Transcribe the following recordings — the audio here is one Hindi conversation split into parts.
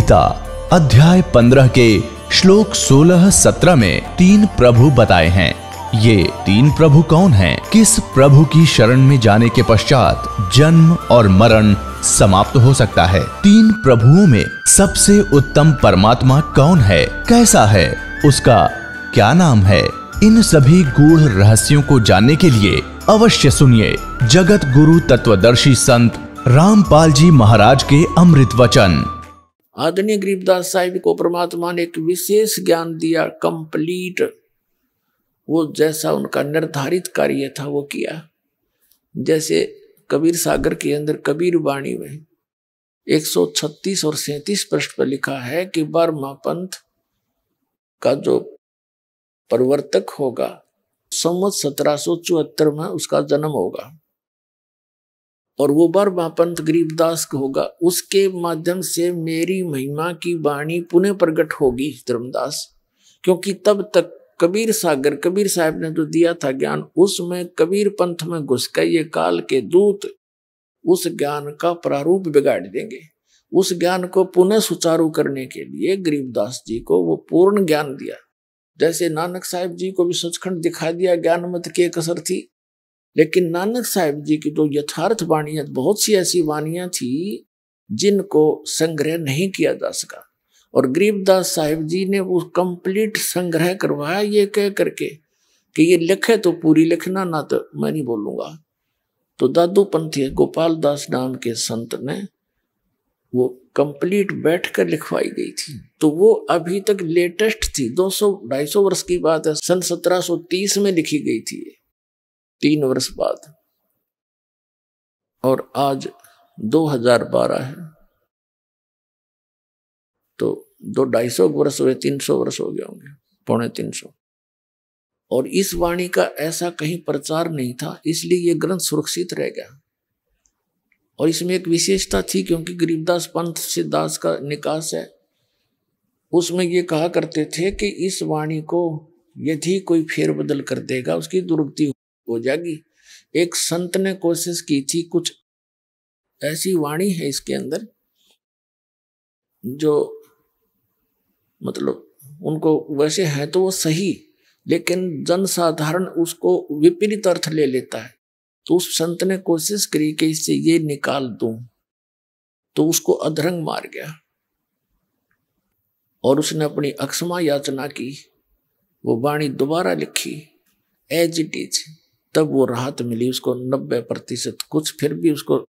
गीता अध्याय 15 के श्लोक 16-17 में 3 प्रभु बताए हैं। ये 3 प्रभु कौन हैं? किस प्रभु की शरण में जाने के पश्चात जन्म और मरण समाप्त हो सकता है? 3 प्रभुओं में सबसे उत्तम परमात्मा कौन है? कैसा है? उसका क्या नाम है? इन सभी गूढ़ रहस्यों को जानने के लिए अवश्य सुनिए जगत गुरु तत्वदर्शी संत रामपाल जी महाराज के अमृत वचन। आदरणीय गरीबदास साहिब को परमात्मा ने एक विशेष ज्ञान दिया, कंप्लीट। वो जैसा उनका निर्धारित कार्य था वो किया। जैसे कबीर सागर के अंदर कबीर वाणी में 136 और 37 पृष्ठ पर लिखा है कि 12वां पंथ का जो प्रवर्तक होगा संवत 1774 में उसका जन्म होगा और वो 12वां पंथ गरीबदास का होगा। उसके माध्यम से मेरी महिमा की वाणी पुनः प्रकट होगी धर्मदास, क्योंकि तब तक कबीर सागर कबीर साहब ने जो दिया था ज्ञान, उसमें कबीर पंथ में घुस कर ये काल के दूत उस ज्ञान का प्रारूप बिगाड़ देंगे। उस ज्ञान को पुनः सुचारू करने के लिए गरीबदास जी को वो पूर्ण ज्ञान दिया। जैसे नानक साहिब जी को भी सचखंड दिखा दिया, ज्ञान मत की कसर थी, लेकिन नानक साहिब जी की जो यथार्थ वाणियां, बहुत सी ऐसी वाणियां थी जिनको संग्रह नहीं किया जा सका, और गरीबदास साहिब जी ने वो कंप्लीट संग्रह करवाया ये कह करके कि ये लिखे तो पूरी लिखना, ना तो मैं नहीं बोलूंगा। तो दादू पंथी गोपाल दास नाम के संत ने वो कंप्लीट बैठकर लिखवाई गई थी। तो वो अभी तक लेटेस्ट थी, 200-250 वर्ष की बात है। सन 1730 में लिखी गई थी, 3 वर्ष बाद, और आज 2012 है, तो 250 वर्ष हुए, 300 वर्ष हो गए होंगे, 250। और इस वाणी का ऐसा कहीं प्रचार नहीं था, इसलिए ये ग्रंथ सुरक्षित रह गया। और इसमें एक विशेषता थी, क्योंकि गरीबदास पंथ से दास का निकास है, उसमें ये कहा करते थे कि इस वाणी को यदि कोई फेरबदल कर देगा उसकी दुर्गति हो जाएगी। एक संत ने कोशिश की थी, कुछ ऐसी वाणी है इसके अंदर जो मतलब उनको वैसे है तो वो सही, लेकिन जनसाधारण उसको विपरीत अर्थ ले लेता है। तो उस संत ने कोशिश करी कि इससे ये निकाल दूं, तो उसको अधरंग मार गया और उसने अपनी अक्षमा याचना की, वो वाणी दोबारा लिखी एज इट इज। तब वो राहत मिली उसको 90%, कुछ फिर भी उसको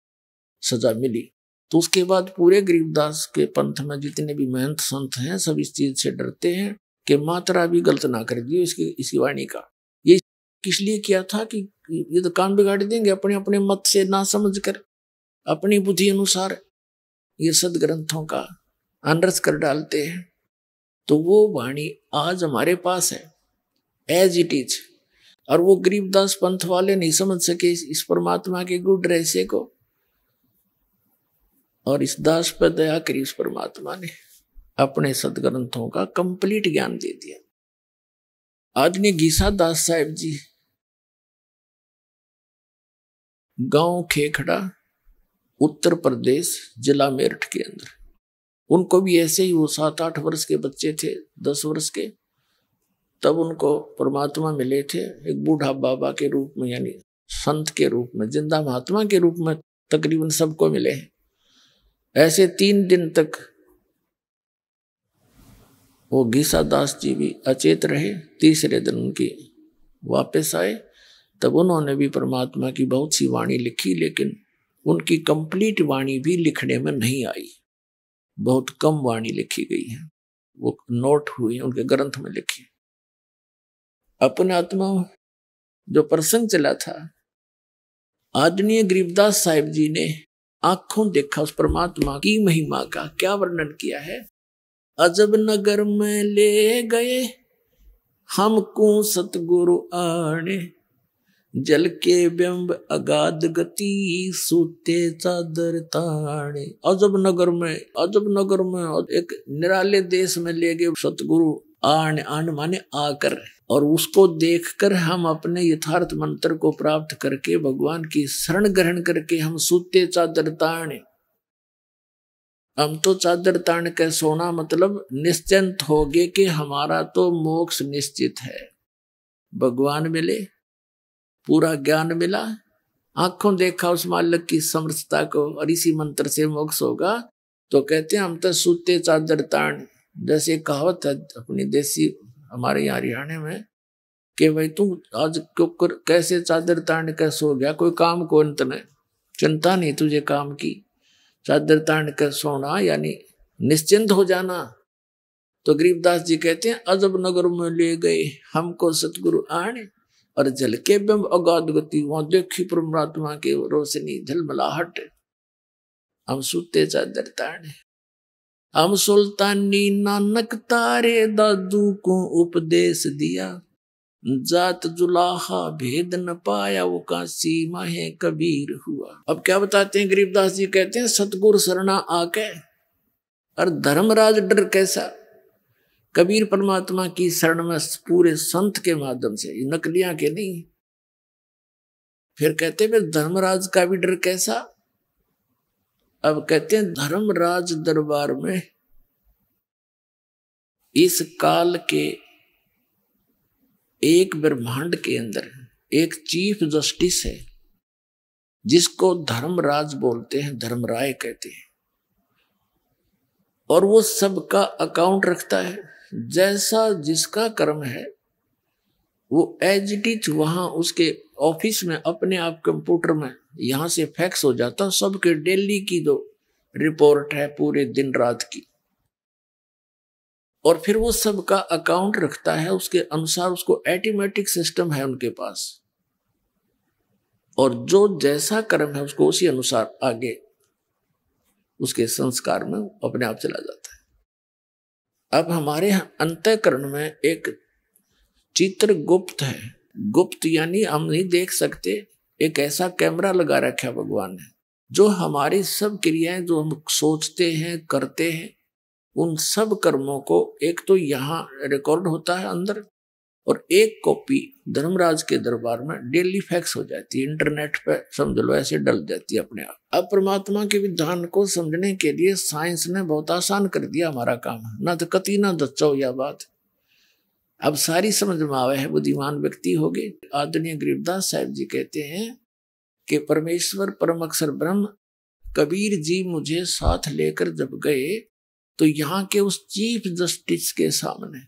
सजा मिली। तो उसके बाद पूरे गरीबदास के पंथ में जितने भी महंत संत हैं सब इस चीज से डरते हैं कि मात्रा भी गलत ना कर दियो इसी वाणी का। ये किस लिए किया था कि ये तो काम बिगाड़ देंगे, अपने अपने मत से ना समझ कर अपनी बुद्धि अनुसार ये सदग्रंथों का अनर्थ कर डालते हैं। तो वो वाणी आज हमारे पास है एज इट इज, और वो गरीबदास पंथ वाले नहीं समझ सके इस परमात्मा के गुण रहस्य को, और इस दास पर दया करी उस परमात्मा ने अपने सदग्रंथों का कंप्लीट ज्ञान दे दिया। आदरणीय गीसा दास साहिब जी, गांव खेखड़ा, उत्तर प्रदेश, जिला मेरठ के अंदर, उनको भी ऐसे ही वो 7-8 वर्ष के बच्चे थे, 10 वर्ष के, तब उनको परमात्मा मिले थे एक बूढ़ा बाबा के रूप में, यानी संत के रूप में, जिंदा महात्मा के रूप में तकरीबन सबको मिले हैं। ऐसे 3 दिन तक वो गीसा दास जी भी अचेत रहे। तीसरे दिन उनकी वापस आए, तब उन्होंने भी परमात्मा की बहुत सी वाणी लिखी, लेकिन उनकी कंप्लीट वाणी भी लिखने में नहीं आई, बहुत कम वाणी लिखी गई है, वो नोट हुई उनके ग्रंथ में लिखी। अपने आत्मा जो प्रसंग चला था, आदरणीय गरीबदास साहिब जी ने आंखों देखा उस परमात्मा की महिमा का। क्या वर्णन किया है? अजब नगर में ले गए हमको सतगुरु आने, जल के बिंब अगाध गति सूते चादर ताने। अजब नगर में एक निराले देश में ले गए सतगुरु आन माने आकर, और उसको देखकर हम अपने यथार्थ मंत्र को प्राप्त करके भगवान की शरण ग्रहण करके हम सूते चादर ताने। हम तो चादर तान के सोना मतलब निश्चिंत हो गए कि हमारा तो मोक्ष निश्चित है। भगवान मिले, पूरा ज्ञान मिला, आंखों देखा उस मालिक की समर्थता को, और इसी मंत्र से मोक्ष होगा। तो कहते हैं हम तो सूते चादर तान, जैसे कहावत है अपनी देसी हमारे यहाँ हरियाणा में कि भाई तू आज कैसे चादर तान के सो गया, कोई काम को अंत ने चिंता नहीं तुझे काम की। चादर तान कर सोना यानी निश्चिंत हो जाना। तो गरीबदास जी कहते हैं अजब नगर में ले गए हमको सतगुरु आने, और जल के बिंब अगाध गति, वहां देखी परमात्मा की रोशनी झलमलाहट। हम सूते चादर ताने, हम सुल्तानी नानक तारे दादू को उपदेश दिया, जात जुलाहा भेद न पाया वो काशी माहे कबीर हुआ। अब क्या बताते हैं गरीबदास जी, कहते हैं सतगुरु शरणा आके और धर्मराज डर कैसा। कबीर परमात्मा की शरण में पूरे संत के माध्यम से, नकलियां के नहीं। फिर कहते हैं धर्मराज का भी डर कैसा। अब कहते हैं धर्मराज दरबार में इस काल के एक ब्रह्मांड के अंदर एक चीफ जस्टिस है जिसको धर्मराज बोलते हैं, धर्मराय कहते हैं, और वो सबका अकाउंट रखता है। जैसा जिसका कर्म है वो एज इट इज वहां उसके ऑफिस में अपने आप कंप्यूटर में यहां से फैक्स हो जाता, सबके डेली की जो रिपोर्ट है पूरे दिन रात की, और फिर वो सबका अकाउंट रखता है उसके अनुसार। उसको ऑटोमेटिक सिस्टम है उनके पास, और जो जैसा कर्म है उसको उसी अनुसार आगे उसके संस्कार में अपने आप चला जाता है। अब हमारे अंतःकरण में एक चित्र गुप्त है। गुप्त यानी हम नहीं देख सकते, एक ऐसा कैमरा लगा रखा है भगवान ने, जो हमारी सब क्रियाएं जो हम सोचते हैं करते हैं उन सब कर्मों को एक तो यहाँ रिकॉर्ड होता है अंदर, और एक कॉपी धर्मराज के दरबार में डेली फैक्स हो जाती है, इंटरनेट पे समझ लो ऐसे डल जाती है अपने आप। अब परमात्मा के विधान को समझने के लिए साइंस ने बहुत आसान कर दिया हमारा काम, ना तो कति ना दच्चो या बात। अब सारी समझ में आवे है, बुद्धिमान व्यक्ति हो गए। आदरणीय गरीबदास साहब जी कहते हैं कि परमेश्वर परम अक्षर ब्रह्म कबीर जी मुझे साथ लेकर जब गए तो यहाँ के उस चीफ जस्टिस के सामने,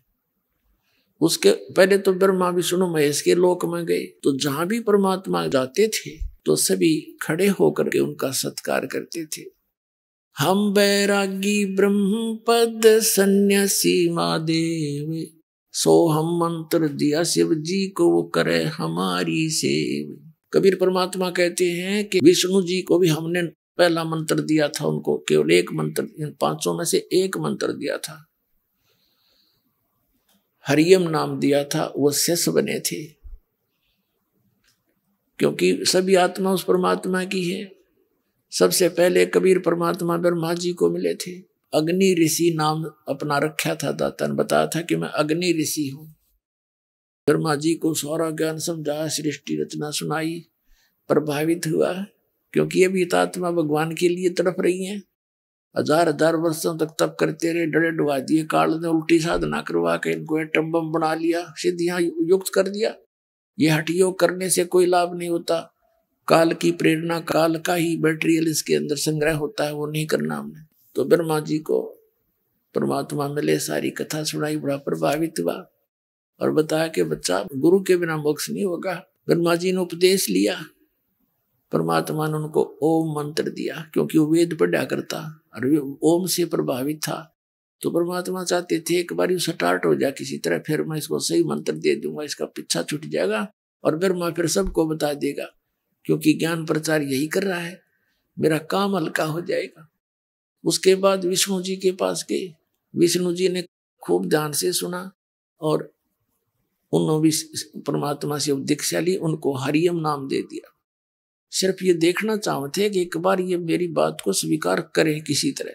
उसके पहले तो ब्रह्मा विष्णु महेश के लोक में गए, तो जहां भी परमात्मा जाते थे तो सभी खड़े होकर के उनका सत्कार करते थे। हम बैरागी ब्रह्म पद सन्यासी महादेव, सो हम मंत्र दिया शिव जी को वो करे हमारी सेव। कबीर परमात्मा कहते हैं कि विष्णु जी को भी हमने पहला मंत्र दिया था, उनको केवल एक मंत्र, इन 500 में से एक मंत्र दिया था, हरियम नाम दिया था, वो शिष्य बने थे क्योंकि सभी आत्मा उस परमात्मा की है। सबसे पहले कबीर परमात्मा ब्रह्मा जी को मिले थे। अग्नि ऋषि नाम अपना रखा था, दाता ने बताया था कि मैं अग्नि ऋषि हूं। ब्रह्मा जी को सारा ज्ञान समझाया, सृष्टि रचना सुनाई, प्रभावित हुआ क्योंकि ये भी आत्मा भगवान के लिए तड़प रही है। 1000 वर्षों तक तप करते रहे, डरे डुबा दिए, काल ने उल्टी साधना करवा के इनको एटम बम बना लिया, सिद्धियां युक्त कर दिया। ये हठ योग करने से कोई लाभ नहीं होता, काल की प्रेरणा, काल का ही मटेरियल इसके अंदर संग्रह होता है, वो नहीं करना हमने। तो ब्रह्मा जी को परमात्मा मिले, सारी कथा सुनाई, बड़ा प्रभावित हुआ और बताया कि बच्चा गुरु के बिना मोक्ष नहीं होगा। ब्रह्मा जी ने उपदेश लिया, परमात्मा ने उनको ओम मंत्र दिया क्योंकि वो वेद पढ़ा करता और ओम से प्रभावित था। तो परमात्मा चाहते थे एक बार स्टार्ट हो जाए किसी तरह, फिर मैं इसको सही मंत्र दे दूंगा, इसका पीछा छूट जाएगा और ब्रह्मा फिर सबको बता देगा क्योंकि ज्ञान प्रचार यही कर रहा है, मेरा काम हल्का हो जाएगा। उसके बाद विष्णु जी के पास गए, विष्णु जी ने खूब ध्यान से सुना और उन्होंने परमात्मा से दीक्षा ली, उनको हरियम नाम दे दिया। सिर्फ ये देखना चाहते कि एक बार ये मेरी बात को स्वीकार करें किसी तरह।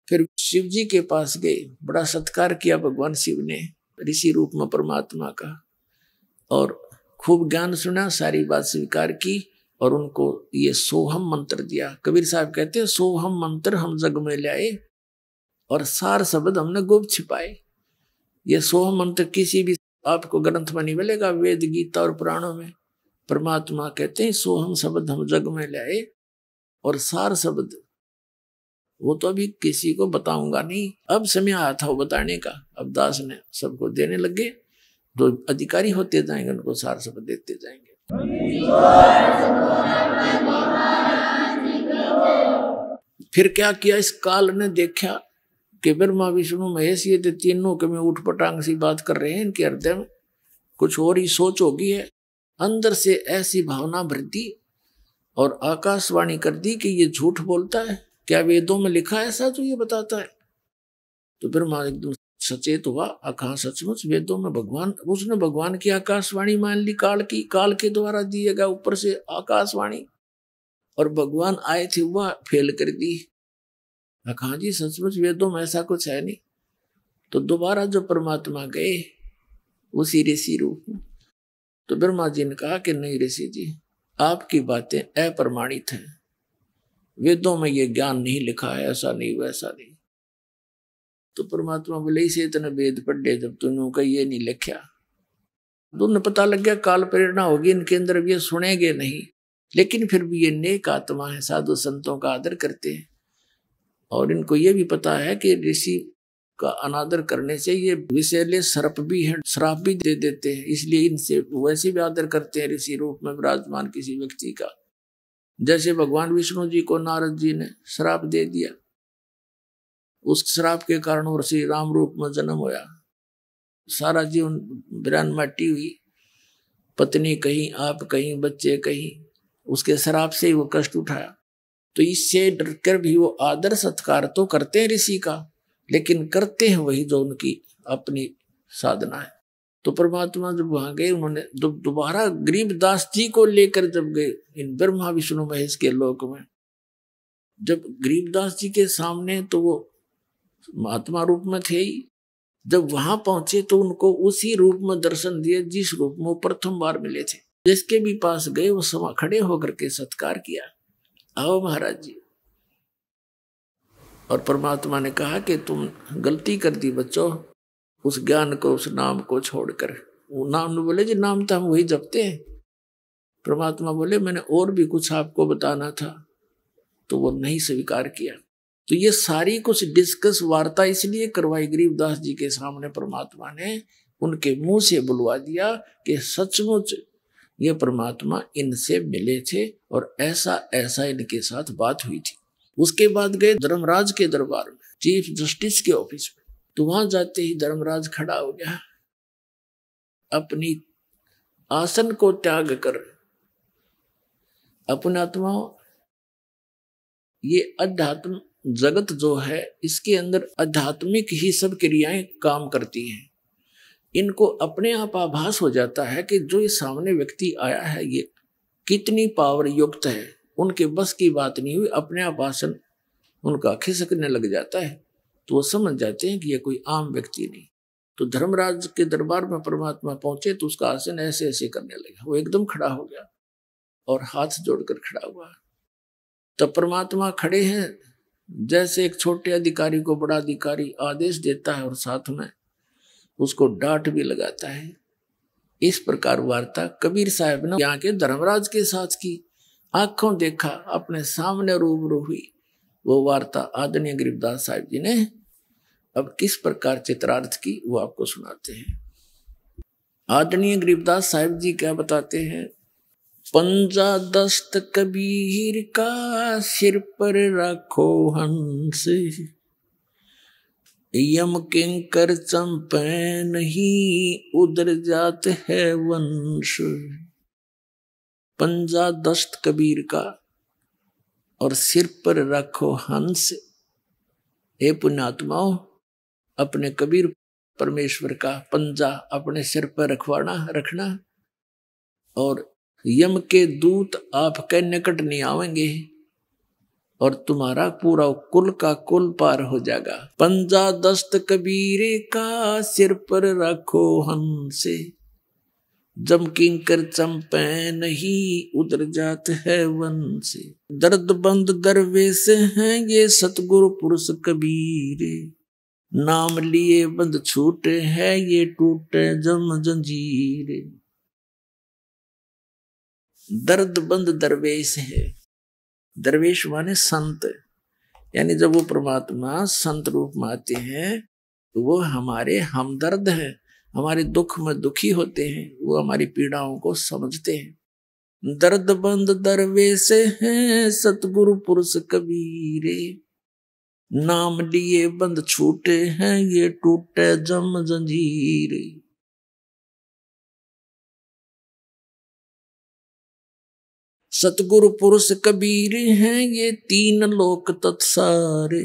फिर शिव जी के पास गए, बड़ा सत्कार किया भगवान शिव ने ऋषि रूप में परमात्मा का, और खूब ज्ञान सुना, सारी बात स्वीकार की और उनको ये सोहम मंत्र दिया। कबीर साहब कहते हैं सोहम मंत्र हम जग में लाए और सार शब्द हमने गुप्त छिपाए। ये सोहम मंत्र किसी भी आपको ग्रंथ में नहीं मिलेगा, वेद गीता और पुराणों में। परमात्मा कहते हैं सोहम शब्द हम जग में लाए और सार शब्द वो तो अभी किसी को बताऊंगा नहीं, अब समय आया था वो बताने का। अब दास ने सबको देने लगे, जो अधिकारी होते जाएंगे उनको सार शब्द देते जाएंगे। फिर क्या किया, इस काल ने देखा कि ब्रह्मा विष्णु महेश ये तीनों के में उठ पटांग सी बात कर रहे हैं, इनके हृदय में कुछ और ही सोच होगी है। अंदर से ऐसी भावना भर दी और आकाशवाणी कर दी कि ये झूठ बोलता है, क्या वेदों में लिखा है ऐसा जो ये बताता है? तो ब्रह्मा एकदम सचेत हुआ, कहा सचमुच वेदों में भगवान, उसने भगवान की आकाशवाणी मान ली, काल के द्वारा दिएगा ऊपर से आकाशवाणी, और भगवान आए थे वह फेल कर दी। कहा जी सचमुच वेदों में ऐसा कुछ है नहीं। तो दोबारा जो परमात्मा गए उसी ऋषि रूप में, तो ब्रह्मा जी ने कहा कि नहीं ऋषि जी, आपकी बातें अप्रमाणित हैं, वेदों में ये ज्ञान नहीं लिखा है, ऐसा नहीं वैसा नहीं। तो परमात्मा बोले इसे इतने वेद पढ़े जब तूने का ये नहीं लिखा, तो उन्हें पता लग गया काल प्रेरणा होगी इनके अंदर, ये सुनेंगे नहीं, लेकिन फिर भी ये नेक आत्मा है, साधु संतों का आदर करते हैं। और इनको ये भी पता है कि ऋषि का अनादर करने से ये विषैले सर्प भी है, श्राप भी दे देते हैं, इसलिए इनसे वैसे भी आदर करते हैं ऋषि रूप में विराजमान किसी व्यक्ति का। जैसे भगवान विष्णु जी को नारद जी ने श्राप दे दिया, उस श्राप के कारण और श्री राम रूप में जन्म होया, सारा जीवन बिरान माटी हुई, पत्नी कहीं, आप कहीं, बच्चे कहीं, उसके श्राप से ही वो कष्ट उठाया। तो इससे डरकर भी वो आदर सत्कार तो करते हैं ऋषि का, लेकिन करते हैं वही जो उनकी अपनी साधना है। तो परमात्मा जब वहां गए, उन्होंने दोबारा गरीबदास जी को लेकर जब गए इन ब्रह्मा विष्णु महेश के लोक में, जब गरीबदास जी के सामने तो वो महात्मा रूप में थे ही, जब वहां पहुंचे तो उनको उसी रूप में दर्शन दिए जिस रूप में वो प्रथम बार मिले थे। जिसके भी पास गए वो समा खड़े होकर के सत्कार किया, आओ महाराज जी। और परमात्मा ने कहा कि तुम गलती कर दी बच्चों, उस ज्ञान को, उस नाम को छोड़कर। वो नाम ने बोले जी नाम तो हम वही जपते हैं। परमात्मा बोले मैंने और भी कुछ आपको बताना था, तो वो नहीं स्वीकार किया। तो ये सारी कुछ डिस्कस वार्ता इसलिए करवाई गरीबदास जी के सामने, परमात्मा ने उनके मुंह से बुलवा दिया कि सचमुच ये परमात्मा इनसे मिले थे और ऐसा ऐसा इनके साथ बात हुई थी। उसके बाद गए धर्मराज के दरबार में, चीफ जस्टिस के ऑफिस में। तो वहां जाते ही धर्मराज खड़ा हो गया, अपनी आसन को त्याग कर। अपने आत्माओं, ये अध्यात्म जगत जो है इसके अंदर आध्यात्मिक ही सब क्रियाएं काम करती हैं। इनको अपने आप आभास हो जाता है कि जो ये सामने व्यक्ति आया है ये कितनी पावर युक्त है, उनके बस की बात नहीं हुई, अपने आप आसन उनका खिसकने लग जाता है। तो वो समझ जाते हैं कि ये कोई आम व्यक्ति नहीं। तो धर्मराज के दरबार में परमात्मा पहुंचे तो उसका आसन ऐसे ऐसे करने लगा, वो एकदम खड़ा हो गया और हाथ जोड़कर खड़ा हुआ। तब परमात्मा खड़े हैं, जैसे एक छोटे अधिकारी को बड़ा अधिकारी आदेश देता है और साथ में उसको डांट भी लगाता है। इस प्रकार वार्ता कबीर साहब ने यहाँ के धर्मराज के साथ की, आंखों देखा, अपने सामने रूबरू हुई। वो वार्ता आदरणीय गरीबदास साहिब जी ने अब किस प्रकार चित्रार्थ की वो आपको सुनाते हैं। आदरणीय गरीबदास साहिब जी क्या बताते हैं, पंजा दस्त कबीर का सिर पर रखो हंस, यम किंकर चंपे नहीं उधर जात है वंश। पंजा दस्त कबीर का और सिर पर रखो हंस। हे पुण्यात्माओं, अपने कबीर परमेश्वर का पंजा अपने सिर पर रखना, और यम के दूत आपके निकट नहीं आवेंगे और तुम्हारा पूरा कुल का कुल पार हो जाएगा। पंजा दस्त कबीरे का सिर पर रखो हंसे, जम किंकर चंपे नहीं उधर जात है वन से। दर्द बंद दरवेश हैं ये सतगुरु पुरुष कबीरे, नाम लिए बंद छूटे है ये टूटे जम जंजीरे। दर्द बंद दरवेश है, दरवेश माने संत, यानी जब वो परमात्मा संत रूप में आते हैं तो वो हमारे हमदर्द हैं, हमारे दुख में दुखी होते हैं, वो हमारी पीड़ाओं को समझते हैं। दर्द बंद दरवेश हैं सतगुरु पुरुष कबीरे, नाम लिए बंद छूटे हैं ये टूटे जम जंजीरे। सतगुरु पुरुष कबीर हैं ये तीन लोक तत्सारे,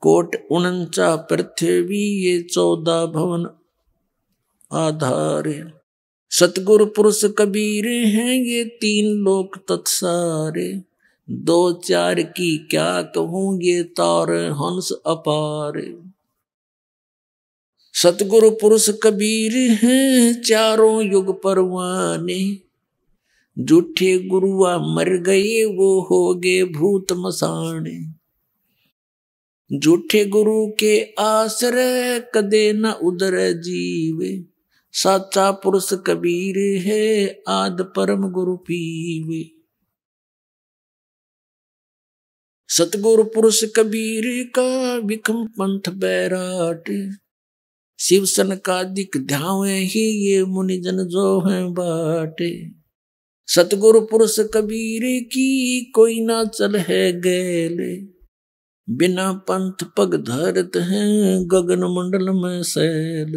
कोट 49 पृथ्वी ये 14 भवन आधारे। सतगुरु पुरुष कबीर हैं ये तीन लोक तत्सारे, 2 4 की क्या कहूं ये तार हंस अपारे। सतगुरु पुरुष कबीर हैं चारों युग परवाने, झूठे गुरुआ मर गए वो हो गए भूत मसाने। झूठे गुरु के आश्रय कदे न उदर जीवे, साचा पुरुष कबीर है आद परम गुरु पीवे। सतगुरु पुरुष कबीर का विखम पंथ बैराट, शिव सन का दिक ध्यावे ही ये मुनिजन जो है बाटे। सतगुरु पुरुष कबीर की कोई ना चल है गैले, बिना पंथ पग धरत हैं गगन मंडल में सैल।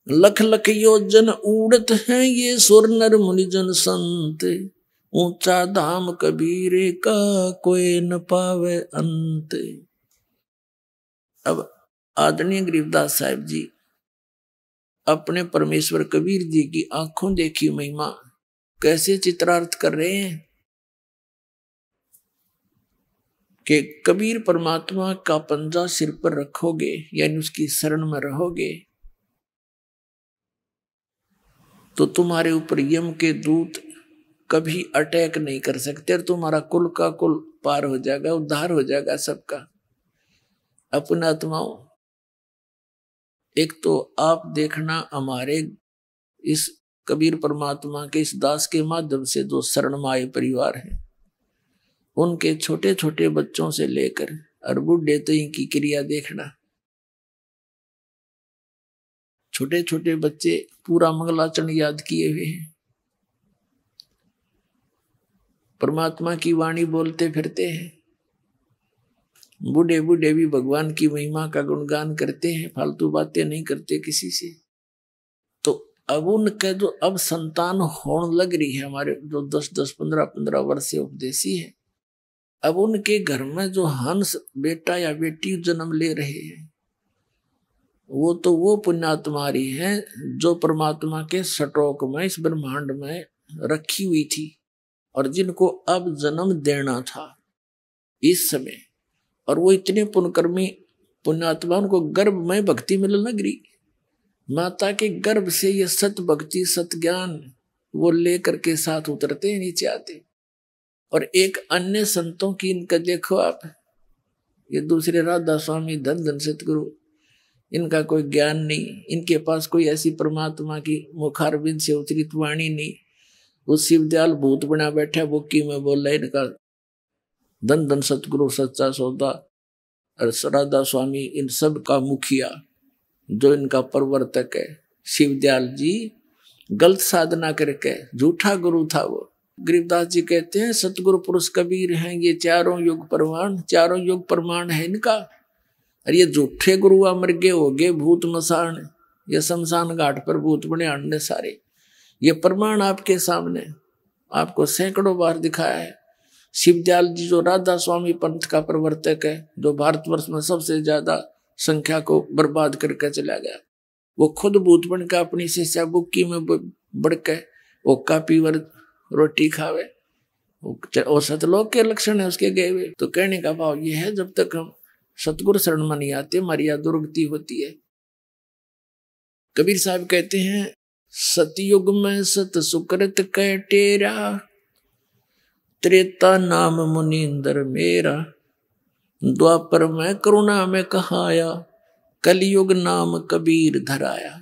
लख लख योजन उड़त हैं ये सुर नर मुनिजन संत, ऊंचा धाम कबीर का कोई न पावे अंत। अब आदरणीय गरीबदास साहिब जी अपने परमेश्वर कबीर जी की आंखों देखी महिमा कैसे चित्रार्थ कर रहे हैं कि कबीर परमात्मा का पंजा सिर पर रखोगे यानी उसकी शरण में रहोगे तो तुम्हारे ऊपर यम के दूत कभी अटैक नहीं कर सकते और तुम्हारा कुल का कुल पार हो जाएगा, उद्धार हो जाएगा सबका। अपने आत्माओं, एक तो आप देखना हमारे इस कबीर परमात्मा के इस दास के माध्यम से जो शरण में आए परिवार है, उनके छोटे छोटे बच्चों से लेकर और बुढ़े तक की क्रिया देखना। छोटे छोटे बच्चे पूरा मंगलाचरण याद किए हुए हैं, परमात्मा की वाणी बोलते फिरते हैं। बूढ़े बूढ़े भी भगवान की महिमा का गुणगान करते हैं, फालतू बातें नहीं करते किसी से। तो अब उनके जो अब संतान होने लग रही है, हमारे जो 10-10, 15-15 वर्ष से उपदेशी है, अब उनके घर में जो हंस बेटा या बेटी जन्म ले रहे हैं, वो पुण्यात्मारी है जो परमात्मा के सटोक में इस ब्रह्मांड में रखी हुई थी और जिनको अब जन्म देना था इस समय। और वो इतने पुण्यकर्मी पुण्यात्मा, उनको गर्भ में भक्ति मिलने लग रही। माता के गर्भ से ये सत भक्ति सत ज्ञान वो लेकर के साथ उतरते हैं, नीचे आते। और एक अन्य संतों की इनका देखो आप, ये दूसरे राधा स्वामी धन धन सतगुरु, इनका कोई ज्ञान नहीं, इनके पास कोई ऐसी परमात्मा की मुखारबिंद से उतरित वाणी नहीं। वो शिवदयाल भूत बना बैठा बुक्की में बोल रहा है इनका धन धन सतगुरु सच्चा सौदा और राधा स्वामी, इन सब का मुखिया जो इनका प्रवर्तक है शिवदयाल जी, गलत साधना करके झूठा गुरु था वो। गरीबदास जी कहते हैं सतगुरु पुरुष कबीर हैं ये चारों युग प्रमाण, चारों युग प्रमाण है इनका। और ये झूठे गुरु मरगे हो गए भूत मसान, ये शमशान घाट पर भूत बने आने सारे। ये प्रमाण आपके सामने आपको सैकड़ों बार दिखाया है। शिवदयाल जी जो राधा स्वामी पंथ का प्रवर्तक है, जो भारतवर्ष में सबसे ज्यादा संख्या को बर्बाद करके चला गया, वो खुद भूत बन के अपनी शिष्या बुक्की में बढ़ के वो कापीवर रोटी खावे, वो सतलोक के लक्षण है उसके गए हुए। तो कहने का भाव ये है, जब तक हम सतगुरु शरण में नहीं आते हमारी दुर्गति होती है। कबीर साहब कहते हैं सतयुग में सत सुकृत कह टेरा, त्रेता नाम मुनींद्र मेरा, द्वापर में करुणा में कहाया, कलयुग नाम कबीर धराया।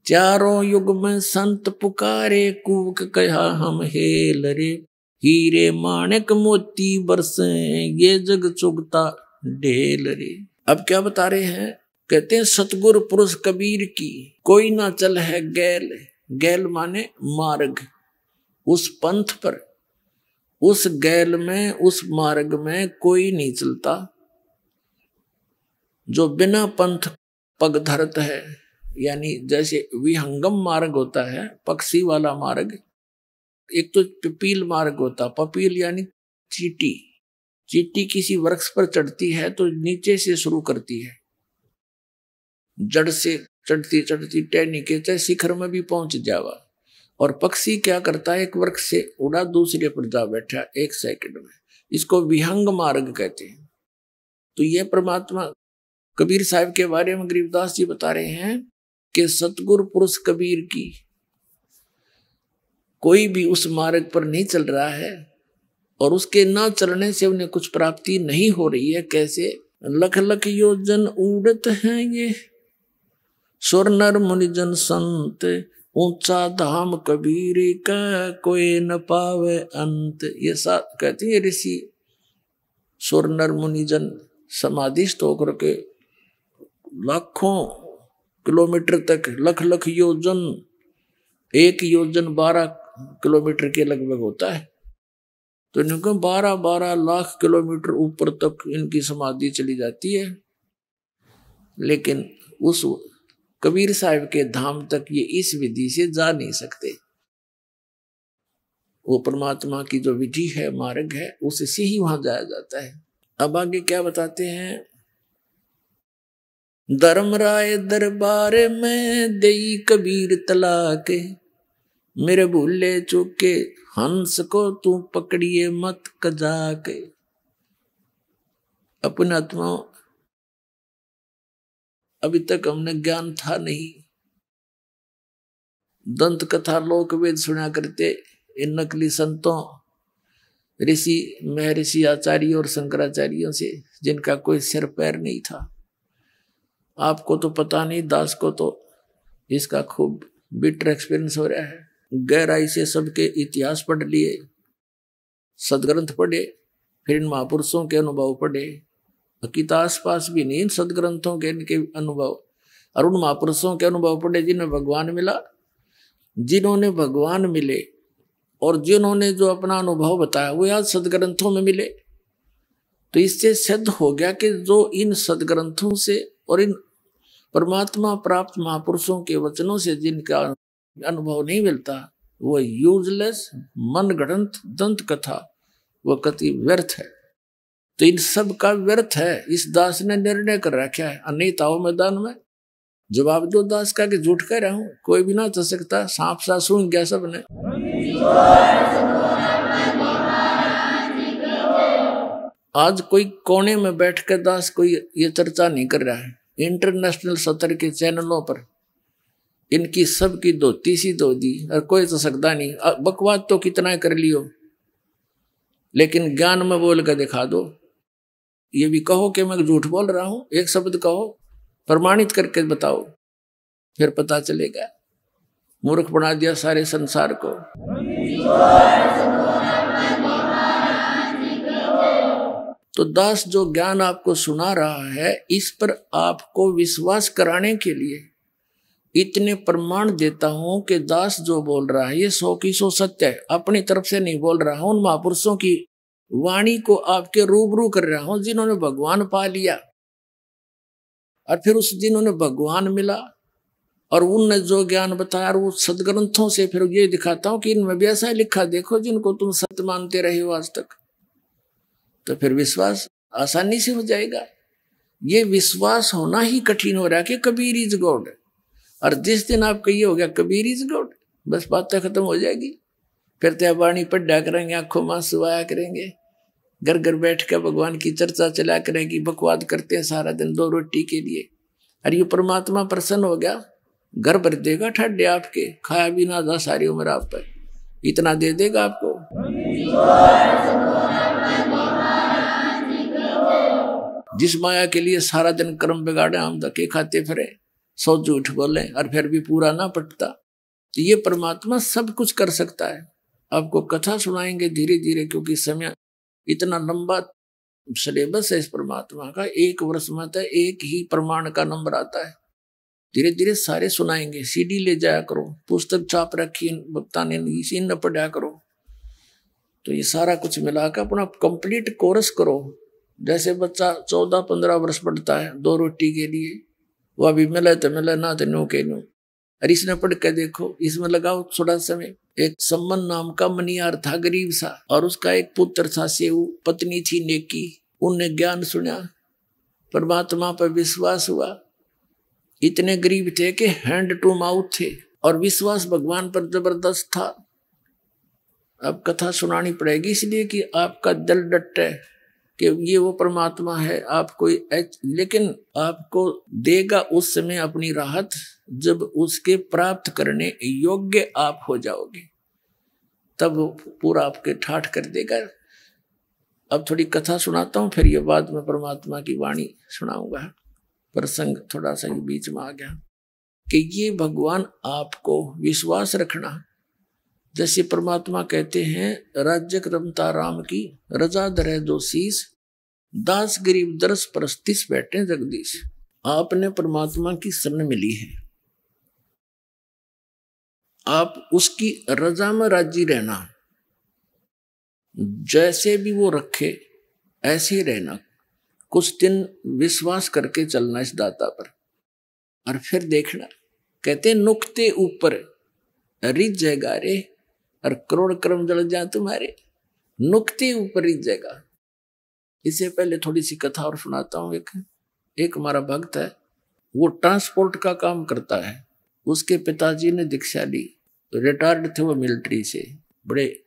चारों युग में संत पुकारे, कूक कहा हम हेल रे, हीरे माणिक मोती बरसे, ये जग चुगता ढेल रे। अब क्या बता रहे हैं, कहते हैं सतगुर पुरुष कबीर की कोई ना चल है गैल, गैल माने मार्ग, उस पंथ पर, उस गैल में, उस मार्ग में कोई नहीं चलता जो बिना पंथ पग धरत है। यानी जैसे विहंगम मार्ग होता है, पक्षी वाला मार्ग, एक तो पपील मार्ग होता, पपील यानी चींटी, चींटी किसी वृक्ष पर चढ़ती है तो नीचे से शुरू करती है, जड़ से चढ़ती चढ़ती टहनी के चाहे शिखर में भी पहुंच जावा। और पक्षी क्या करता है, एक वृक्ष से उड़ा दूसरे पर जा बैठा 1 सेकंड में, इसको विहंग मार्ग कहते हैं। तो ये परमात्मा कबीर साहब के बारे में गरीबदास जी बता रहे हैं कि सतगुरु पुरुष कबीर की कोई भी उस मार्ग पर नहीं चल रहा है और उसके ना चलने से उन्हें कुछ प्राप्ति नहीं हो रही है। कैसे? लख लख योजन उड़त हैं ये सुर नर मुनिजन संत, ऊंचा धाम कबीर का कोई न पावे अंत। ये कहते हैं ऋषि सुर नर मुनिजन समाधिस्थ होकर के लाखों किलोमीटर तक, लख लख योजन, 1 योजन 12 किलोमीटर के लगभग होता है, तो इनको 12-12 लाख किलोमीटर ऊपर तक इनकी समाधि चली जाती है। लेकिन उस कबीर साहब के धाम तक ये इस विधि से जा नहीं सकते। वो परमात्मा की जो विधि है, मार्ग है, उससे ही वहां जाया जाता है। अब आगे क्या बताते हैं, धर्मराय दरबार में देई कबीर तलाक, मेरे भूले चूके हंस को तू पकड़िए मत कजाक। अपने आत्मा अभी तक हमने ज्ञान था नहीं, दंत कथा लोक वेद सुना करते इन नकली संतों, ऋषि महर्षि आचार्य और शंकराचार्यों से, जिनका कोई सिर पैर नहीं था। आपको तो पता नहीं, दास को तो इसका खूब बिटर एक्सपीरियंस हो रहा है। गहराई से सबके इतिहास पढ़ लिए, सदग्रंथ पढ़े, फिर इन महापुरुषों के अनुभव पढ़े। गीता आसपास भी नहीं, इन सदग्रंथों के इनके अनुभव और उन महापुरुषों के अनुभव पढ़े जिन्हें भगवान मिला, जिन्होंने भगवान मिले और जिन्होंने जो अपना अनुभव बताया वो आज सदग्रंथों में मिले। तो इससे सिद्ध हो गया कि जो इन सदग्रंथों से और इन परमात्मा प्राप्त महापुरुषों के वचनों से जिनका अनुभव नहीं मिलता, वो यूजलेस मन गढ़ंत दंत कथा, वो कति व्यर्थ है। तो इन सब का व्यर्थ है। इस दास ने निर्णय कर रखा है, अनेक आओ मैदान में जवाब दो दास का कि झूठ कह रहा हूं, कोई भी ना चल सकता। सांप सा सुन गया सबने। आज कोई कोने में बैठ कर दास कोई ये चर्चा नहीं कर रहा है। इंटरनेशनल सतर के चैनलों पर इनकी सबकी धोती सी धो दी और कोई तो सकता नहीं। बकवाद तो कितना कर लियो, लेकिन ज्ञान में बोल कर दिखा दो। ये भी कहो कि मैं झूठ बोल रहा हूं, एक शब्द कहो, प्रमाणित करके बताओ, फिर पता चलेगा। मूर्ख बना दिया सारे संसार को। तो दास जो ज्ञान आपको सुना रहा है, इस पर आपको विश्वास कराने के लिए इतने प्रमाण देता हूं कि दास जो बोल रहा है ये 100 की 100 सत्य है। अपनी तरफ से नहीं बोल रहा हूं, उन महापुरुषों की वाणी को आपके रूबरू कर रहा हूं जिन्होंने भगवान पा लिया और फिर उस जिन्होंने भगवान मिला और उनने जो ज्ञान बताया, वो सदग्रंथों से फिर ये दिखाता हूं कि इनमें भी ऐसा लिखा, देखो जिनको तुम सत्य मानते रहे हो आज तक, तो फिर विश्वास आसानी से हो जाएगा। ये विश्वास होना ही कठिन हो रहा है कि कबीर इज गॉड। और जिस दिन आपका ये हो गया कबीर इज गॉड, बस बातें खत्म हो जाएगी। फिर तो वाणी पढ़ा करेंगे, आंखों में आंसू आया करेंगे, घर घर बैठ कर भगवान की चर्चा चला करेंगी। बकवाद करते हैं सारा दिन 2 रोटी के लिए। और ये परमात्मा प्रसन्न हो गया घर भर देगा ठड्डे आपके, खाया भी ना था सारी उम्र आप पर, इतना दे देगा आपको। जिस माया के लिए सारा दिन कर्म बिगाड़े, हम धक्के खाते फिरे, 100 झूठ बोले और फिर भी पूरा ना पटता, तो ये परमात्मा सब कुछ कर सकता है। आपको कथा सुनाएंगे धीरे धीरे, क्योंकि समय इतना लंबा सिलेबस है इस परमात्मा का। 1 वर्ष में तो एक ही प्रमाण का नंबर आता है। धीरे धीरे सारे सुनाएंगे। सीडी ले जाया करो, पुस्तक छाप रखी वक्ता ने, इसी न पढ़ा करो। तो ये सारा कुछ मिलाकर अपना कंप्लीट कोर्स करो। जैसे बच्चा 14-15 वर्ष पढ़ता है 2 रोटी के लिए, वो अभी मिले तो मिले, ना तो नो के नो। और इसने पढ़ के देखो, इसमें लगाओ थोड़ा समय। एक सम्मन नाम का मनियार था, गरीब सा, और उसका एक पुत्र था सेऊ, पत्नी थी नेकी। उनने ज्ञान सुना, परमात्मा पर विश्वास हुआ। इतने गरीब थे कि हैंड टू माउथ थे, और विश्वास भगवान पर जबरदस्त था। अब कथा सुनानी पड़ेगी इसलिए कि आपका दिल डटे कि ये वो परमात्मा है। आपको लेकिन आपको देगा उस समय अपनी राहत, जब उसके प्राप्त करने योग्य आप हो जाओगे, तब पूरा आपके ठाठ कर देगा। अब थोड़ी कथा सुनाता हूँ, फिर ये बाद में परमात्मा की वाणी सुनाऊंगा। प्रसंग थोड़ा सा बीच में आ गया कि ये भगवान आपको विश्वास रखना। जैसे परमात्मा कहते हैं, राज्य रमता राम की रजा धरे दो शीस, दास गरीब दरस परस्तिस बैठे जगदीश। आपने परमात्मा की शरण मिली है, आप उसकी रजा में राजी रहना, जैसे भी वो रखे ऐसे ही रहना। कुछ दिन विश्वास करके चलना इस दाता पर, और फिर देखना। कहते नुक्ते ऊपर रिझ जाएगा रे, और करोड़ कर्म जल जाए तुम्हारे। नुक्ते ऊपर रिझ जाएगा। इससे पहले थोड़ी सी कथा और सुनाता हूँ। एक हमारा भक्त है, वो ट्रांसपोर्ट का काम करता है। उसके पिताजी ने दीक्षा ली, रिटायर्ड थे वो मिलिट्री से, बड़े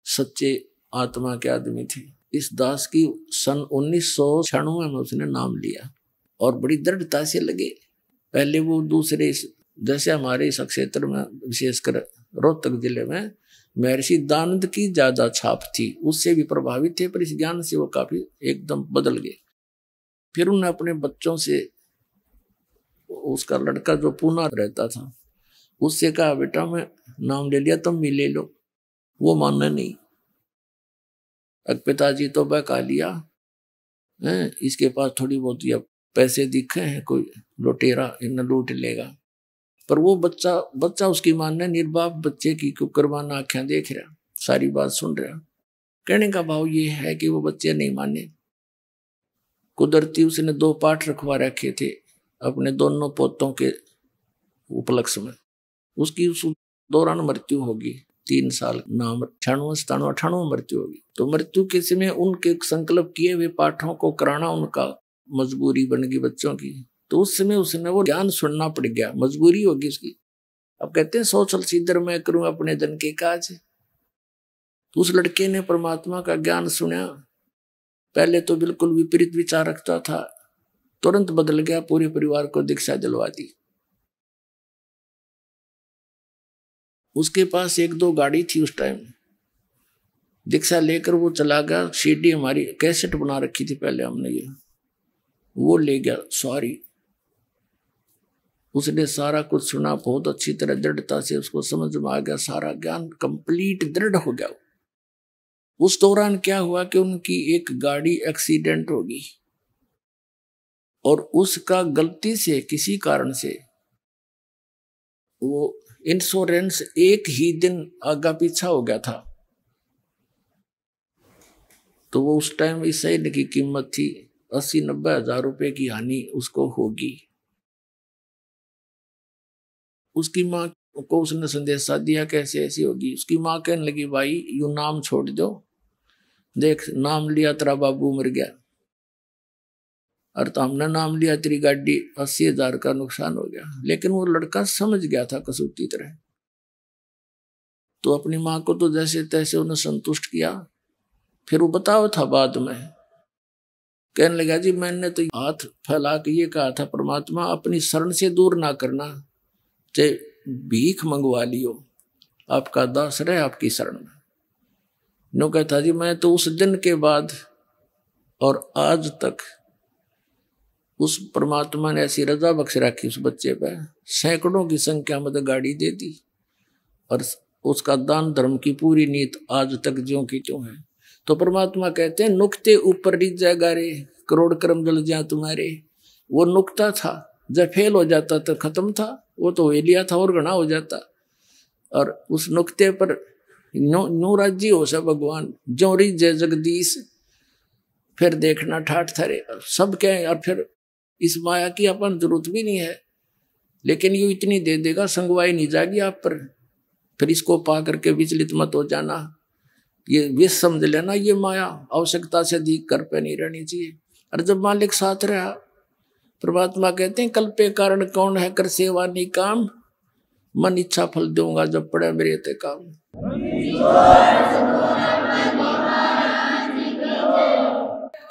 सच्चे आत्मा के आदमी थे। इस दास की सन 1996 में उसने नाम लिया, और बड़ी दृढ़ता से लगे। पहले वो दूसरे, जैसे हमारे इस क्षेत्र में विशेषकर रोहतक जिले में महर्षि दानंद की ज्यादा छाप थी, उससे भी प्रभावित थे, पर इस ज्ञान से वो काफी एकदम बदल गए। फिर उन्होंने अपने बच्चों से, उसका लड़का जो पूना रहता था, उससे कहा बेटा मैं नाम ले लिया, तुम भी ले लो। वो मानना नहीं। पिताजी तो बहका लिया है, इसके पास थोड़ी बहुत या पैसे दिखे हैं, कोई लुटेरा इन लूट लेगा। पर वो बच्चा उसकी मानने, निर्बाप बच्चे की कुकरबाना आंखें देख रहा, सारी बात सुन रहा। कहने का भाव ये है कि वो बच्चे नहीं माने। कुदरती उसने 2 पाठ रखवा रखे थे अपने दोनों पोतों के उपलक्ष्य में। उसकी उस दौरान मृत्यु होगी, 3 साल, नाम 98 मृत्यु होगी। तो मृत्यु के समय उनके संकल्प किए हुए पाठों को कराना उनका मजबूरी बन गई बच्चों की। तो उस समय उसने वो ज्ञान सुनना पड़ गया, मजबूरी होगी उसकी। अब कहते हैं 100 साल सीधर मैं करूं अपने धन के काज। तो उस लड़के ने परमात्मा का ज्ञान सुना। पहले तो बिल्कुल विपरीत विचार रखता था, तुरंत बदल गया, पूरे परिवार को दीक्षा दिलवा दी। उसके पास 1-2 गाड़ी थी उस टाइम। दीक्षा लेकर वो चला गया। सीडी हमारी कैसेट बना रखी थी पहले हमने, ये वो ले गया सॉरी। उसने सारा कुछ सुना, बहुत अच्छी तरह दृढ़ता से उसको समझ में आ गया, सारा ज्ञान कंप्लीट दृढ़ हो गया। उस दौरान क्या हुआ कि उनकी एक गाड़ी एक्सीडेंट होगी, और उसका गलती से किसी कारण से वो इंश्योरेंस एक ही दिन आगा पीछा हो गया था। तो वो उस टाइम इस शहर की कीमत थी 80-90 हजार रुपए की हानि उसको होगी। उसकी माँ को उसने संदेशा दिया कैसे ऐसी होगी। उसकी माँ कहने लगी भाई यू नाम छोड़ दो, देख नाम लिया तेरा बाबू मर गया, और तो हमने नाम लिया तेरी गाड़ी 80,000 का नुकसान हो गया। लेकिन वो लड़का समझ गया था कसूती तरह। तो अपनी माँ को तो जैसे तैसे उन्हें संतुष्ट किया। फिर वो बताओ था बाद में, कहने लगा जी मैंने तो हाथ फैला के ये कहा था परमात्मा अपनी शरण से दूर ना करना, चाहे भीख मंगवा लियो, आपका दास रहे आपकी शरण में। नो कहता जी मैं तो उस दिन के बाद और आज तक उस परमात्मा ने ऐसी रजा बख्श रखी उस बच्चे पे, सैकड़ों की संख्या में तो गाड़ी दे दी, और उसका दान धर्म की पूरी नीत आज तक ज्यों की त्यों है। तो परमात्मा कहते हैं नुक्ते ऊपर रिझ जाएगा रे, करोड़ कर्म जल जा तुम्हारे। वो नुक्ता था, जब फेल हो जाता तो खत्म था, वो तो हो लिया था और घना हो जाता। और उस नुक्ते पर नो राज्य हो सा भगवान, जो रिझ जगदीश, फिर देखना ठाठ थरे सब क्या है। और फिर इस माया की अपन जरूरत भी नहीं है, लेकिन ये इतनी दे देगा संगवाई नहीं जाएगी आप पर। फिर इसको पा करके विचलित मत हो जाना, ये विष समझ लेना, ये माया आवश्यकता से अधिक कर पे नहीं रहनी चाहिए। और जब मालिक साथ रहा, परमात्मा कहते हैं कल्पे कारण कौन है कर सेवा नहीं काम, मन इच्छा फल दूंगा जब पड़े मेरे ते काम।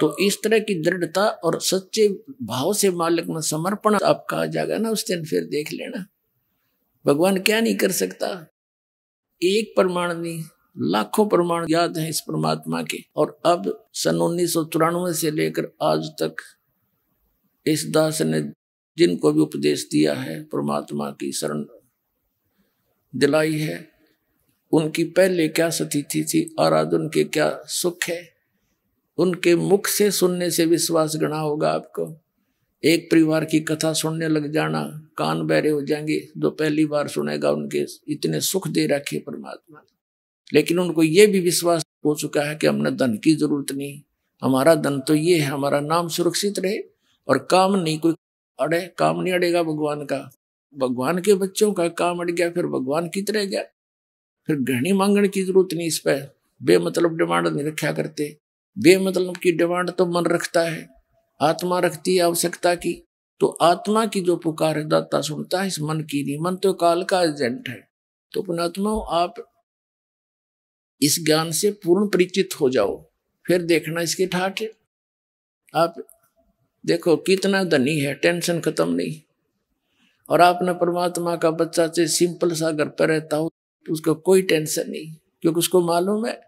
तो इस तरह की दृढ़ता और सच्चे भाव से मालिक में समर्पण आपका आ जाएगा ना, उस दिन फिर देख लेना भगवान क्या नहीं कर सकता। एक प्रमाण नहीं, लाखों प्रमाण याद हैं इस परमात्मा के। और अब सन 1994 से लेकर आज तक इस दास ने जिनको भी उपदेश दिया है, परमात्मा की शरण दिलाई है, उनकी पहले क्या स्थिति थी और आज उनके क्या सुख है, उनके मुख से सुनने से विश्वास गणा होगा आपको। एक परिवार की कथा सुनने लग जाना, कान बहरे हो जाएंगे। जो पहली बार सुनेगा उनके इतने सुख दे रखे परमात्मा, लेकिन उनको ये भी विश्वास हो चुका है कि हमने धन की जरूरत नहीं, हमारा धन तो ये है, हमारा नाम सुरक्षित रहे और काम नहीं कोई अड़े। काम नहीं अड़ेगा भगवान का, भगवान के बच्चों का काम अड़ गया फिर भगवान की तरह गया। फिर घनी मांगने की जरूरत नहीं, इस पर बेमतलब डिमांड नहीं रखा करते। बेमतलब की डिमांड तो मन रखता है, आत्मा रखती है आवश्यकता की। तो आत्मा की जो पुकार है दाता सुनता है, इस मन की नहीं। मन तो काल का एजेंट है। तो पुणात्मा आप इस ज्ञान से पूर्ण परिचित हो जाओ, फिर देखना इसके ठाठ। आप देखो कितना धनी है, टेंशन खत्म नहीं। और आपने परमात्मा का बच्चा से सिंपल सा घर पर रहता हो तो उसको कोई टेंशन नहीं, क्योंकि उसको मालूम है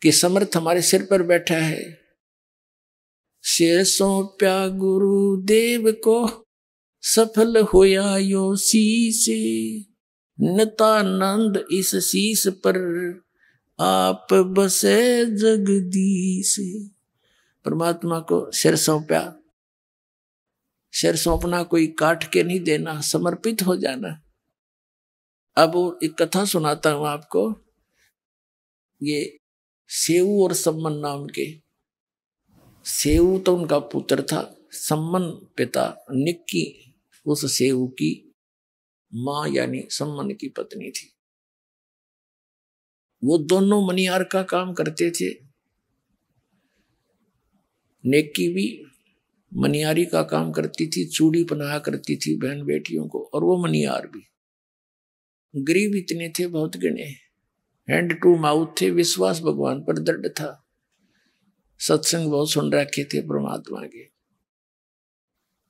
कि समर्थ हमारे सिर पर बैठा है। शेर सौंप्या गुरु देव को, सफल होया यो शीस, नितानंद इस शीस पर आप बसे जगदीश। परमात्मा को सिर सौंपा, सिर सौंपना कोई काट के नहीं देना, समर्पित हो जाना। अब एक कथा सुनाता हूं आपको। ये सेऊ और सम्मन नाम के, सेऊ तो उनका पुत्र था, सम्मन पिता, निक्की उस सेऊ की मां यानी सम्मन की पत्नी थी। वो दोनों मनियार का काम करते थे। नेकी भी मनियारी का काम करती थी, चूड़ी पहनाया करती थी बहन बेटियों को, और वो मनियार भी। गरीब इतने थे बहुत गिने, हैंड टू माउथ थे, विश्वास भगवान पर दृढ़ था, सत्संग बहुत सुन रखे थे परमात्मा के।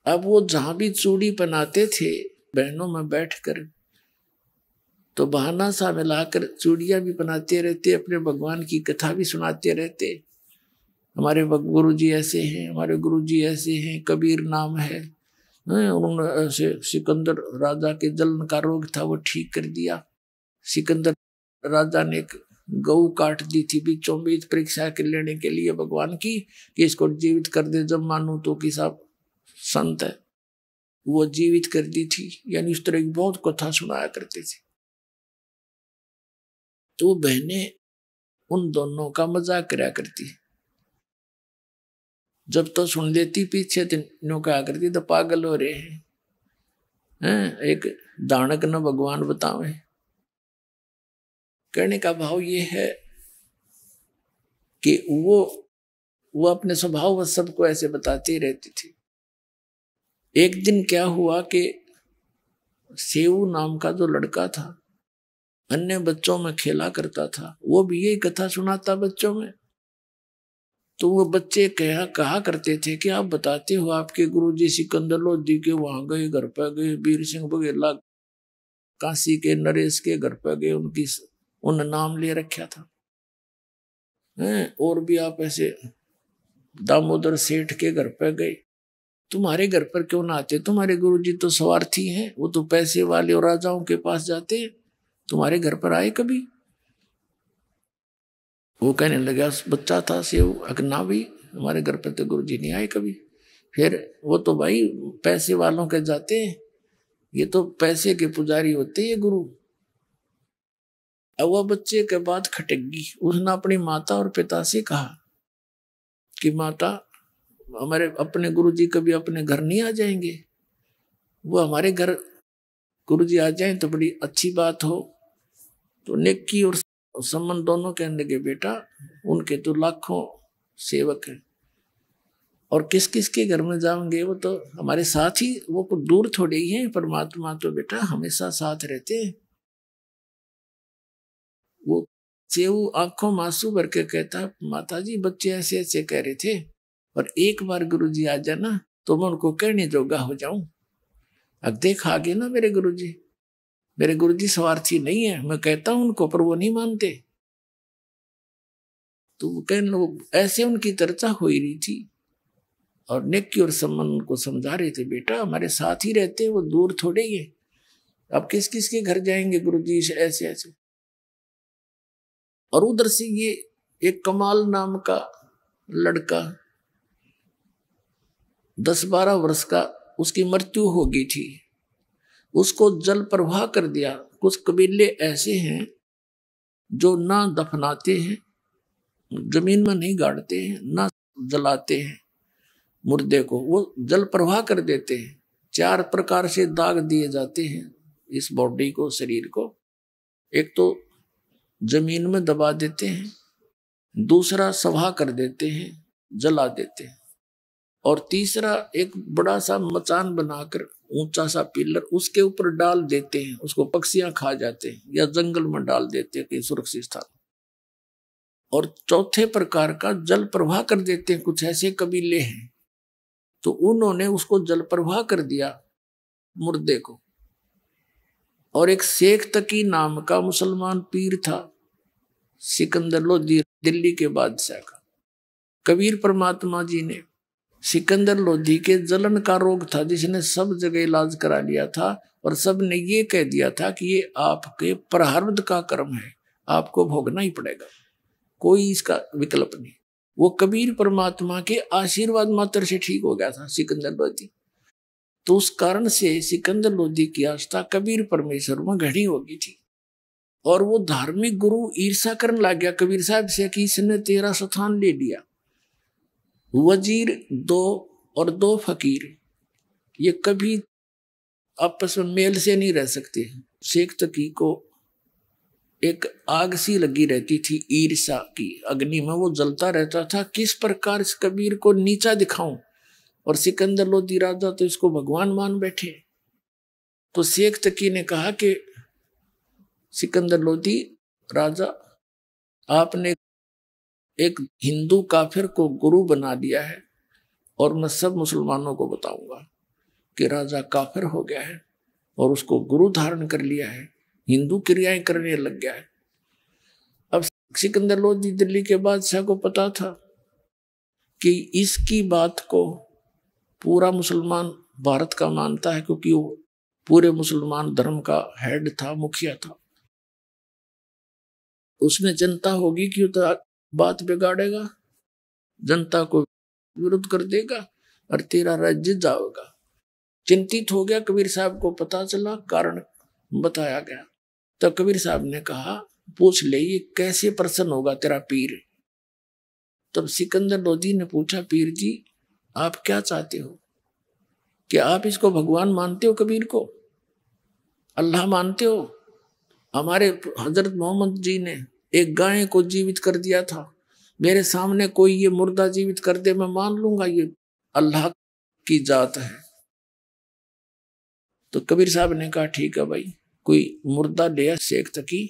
अब वो जहां भी चूड़ी पहनाते थे बहनों में बैठकर, तो बहाना सा मिलाकर चूड़ियां भी पहनाते रहते, अपने भगवान की कथा भी सुनाते रहते। हमारे गुरु जी ऐसे हैं, हमारे गुरु जी ऐसे हैं, कबीर नाम है, उन्होंने सिकंदर राजा के जलन का रोग था वो ठीक कर दिया। सिकंदर राजा ने एक गऊ काट दी थी बीचों बीच परीक्षा के लेने के लिए भगवान की, कि इसको जीवित कर दे, जब मानू तो कि साहब संत है, वो जीवित कर दी थी। यानी इस तरह की बहुत कथा सुनाया करते थे। तो बहनें उन दोनों का मजाक करा करती, जब तो सुन लेती पीछे तीनों कहा करती तो पागल हो रहे हैं, एक दानक न भगवान बतावे। कहने का भाव ये है कि वो अपने स्वभाव व सबको ऐसे बताते रहती थी। एक दिन क्या हुआ कि सेऊ नाम का जो लड़का था अन्य बच्चों में खेला करता था, वो भी यही कथा सुनाता बच्चों में। तो वो बच्चे कहा करते थे कि आप बताते हो आपके गुरुजी सिकंदर लोधी के वहां गए, घर पर गए, वीर सिंह बघेला काशी के नरेश के घर पर गए, उन नाम ले रखा था। और भी आप ऐसे दामोदर सेठ के घर पर गए, तुम्हारे घर पर क्यों ना आते? तुम्हारे गुरुजी तो स्वार्थी हैं, वो तो पैसे वाले और राजाओं के पास जाते हैं, तुम्हारे घर पर आए कभी? वो कहने लगा, बच्चा था सेव अगना भी, हमारे घर पर तो गुरुजी नहीं आए कभी। फिर वो तो भाई पैसे वालों के जाते हैं, ये तो पैसे के पुजारी होते हैं ये गुरु। अब वह बच्चे के बाद खटकगी, उसने अपनी माता और पिता से कहा कि माता, हमारे अपने गुरुजी कभी अपने घर नहीं आ जाएंगे? वो हमारे घर गुरुजी आ जाएं तो बड़ी अच्छी बात हो। तो नेकी और सम्मान दोनों कहने लगे, बेटा उनके तो लाखों सेवक हैं, और किस किस के घर में जाओगे? वो तो हमारे साथ ही, वो कुछ दूर थोड़े ही हैं। परमात्मा तो बेटा हमेशा साथ रहते हैं। वो सेऊ आंखों मासूं भर के कहता, माता जी बच्चे ऐसे ऐसे कह रहे थे, और एक बार गुरुजी आ जाना तो मैं उनको कहने जोगा हो जाऊं। अब देख आ गए ना मेरे गुरुजी, मेरे गुरुजी स्वार्थी नहीं है, मैं कहता हूं उनको पर वो नहीं मानते। तो कहने लो, ऐसे उनकी चर्चा हो ही रही थी, और नेकी और सम्मान उनको समझा रहे थे, बेटा हमारे साथ ही रहते हैं, वो दूर थोड़े ही है। अब किस किस के घर जाएंगे गुरुजी ऐसे ऐसे। और उधर से ये एक कमाल नाम का लड़का 10-12 वर्ष का, उसकी मृत्यु हो गई थी, उसको जल प्रवाह कर दिया। कुछ कबीले ऐसे हैं जो ना दफनाते हैं, जमीन में नहीं गाड़ते हैं, ना जलाते हैं मुर्दे को, वो जल प्रवाह कर देते हैं। 4 प्रकार से दाग दिए जाते हैं इस बॉडी को, शरीर को। एक तो जमीन में दबा देते हैं, दूसरा सभा कर देते हैं, जला देते हैं, और तीसरा एक बड़ा सा मचान बनाकर ऊंचा सा पिलर उसके ऊपर डाल देते हैं, उसको पक्षियां खा जाते हैं, या जंगल में डाल देते हैं कहीं सुरक्षित स्थान। और चौथे प्रकार का जल प्रवाह कर देते हैं। कुछ ऐसे कबीले हैं तो उन्होंने उसको जल प्रवाह कर दिया मुर्दे को। और एक शेख तकी नाम का मुसलमान पीर था, सिकंदर लोधी, दिल्ली के बादशाह का। कबीर परमात्मा जी ने सिकंदर लोधी के जलन का रोग था, जिसने सब जगह इलाज करा लिया था, और सब ने ये कह दिया था कि ये आपके प्रारब्ध का कर्म है, आपको भोगना ही पड़ेगा, कोई इसका विकल्प नहीं। वो कबीर परमात्मा के आशीर्वाद मात्र से ठीक हो गया था सिकंदर लोधी। तो उस कारण से सिकंदर लोधी की आस्था कबीर परमेश्वर में घड़ी हो गई थी। और वो धार्मिक गुरु ईर्षा करने लग गया कबीर साहब से कि इसने तेरा स्थान ले लिया। वजीर 2 और 2 फकीर ये कभी आपस में मेल से नहीं रह सकते। शेख तकी को एक आग सी लगी रहती थी, ईर्षा की अग्नि में वो जलता रहता था, किस प्रकार इस कबीर को नीचा दिखाऊं। और सिकंदर लोधी राजा तो इसको भगवान मान बैठे। तो शेख तकी ने कहा कि सिकंदर लोधी राजा, आपने एक हिंदू काफिर को गुरु बना दिया है, और मैं सब मुसलमानों को बताऊंगा कि राजा काफिर हो गया है और उसको गुरु धारण कर लिया है, हिंदू क्रियाएं करने लग गया है। अब सिकंदर लोधी दिल्ली के बादशाह को पता था कि इसकी बात को पूरा मुसलमान भारत का मानता है, क्योंकि वो पूरे मुसलमान धर्म का हेड था, मुखिया था। उसमें जनता होगी कि तो बात बिगाड़ेगा, जनता को विरोध कर देगा और तेरा राज्य जाएगा। चिंतित हो गया। कबीर साहब को पता चला, कारण बताया गया। तो कबीर साहब ने कहा, पूछ ले ये कैसे प्रसन्न होगा तेरा पीर। तब सिकंदर लोधी ने पूछा, पीर जी आप क्या चाहते हो? क्या आप इसको भगवान मानते हो? कबीर को अल्लाह मानते हो? हमारे हजरत मोहम्मद जी ने एक गाय को जीवित कर दिया था, मेरे सामने कोई ये मुर्दा जीवित कर दे, मैं मान लूंगा ये अल्लाह की जात है। तो कबीर साहब ने कहा, ठीक है भाई, कोई मुर्दा लिया शेख तकी,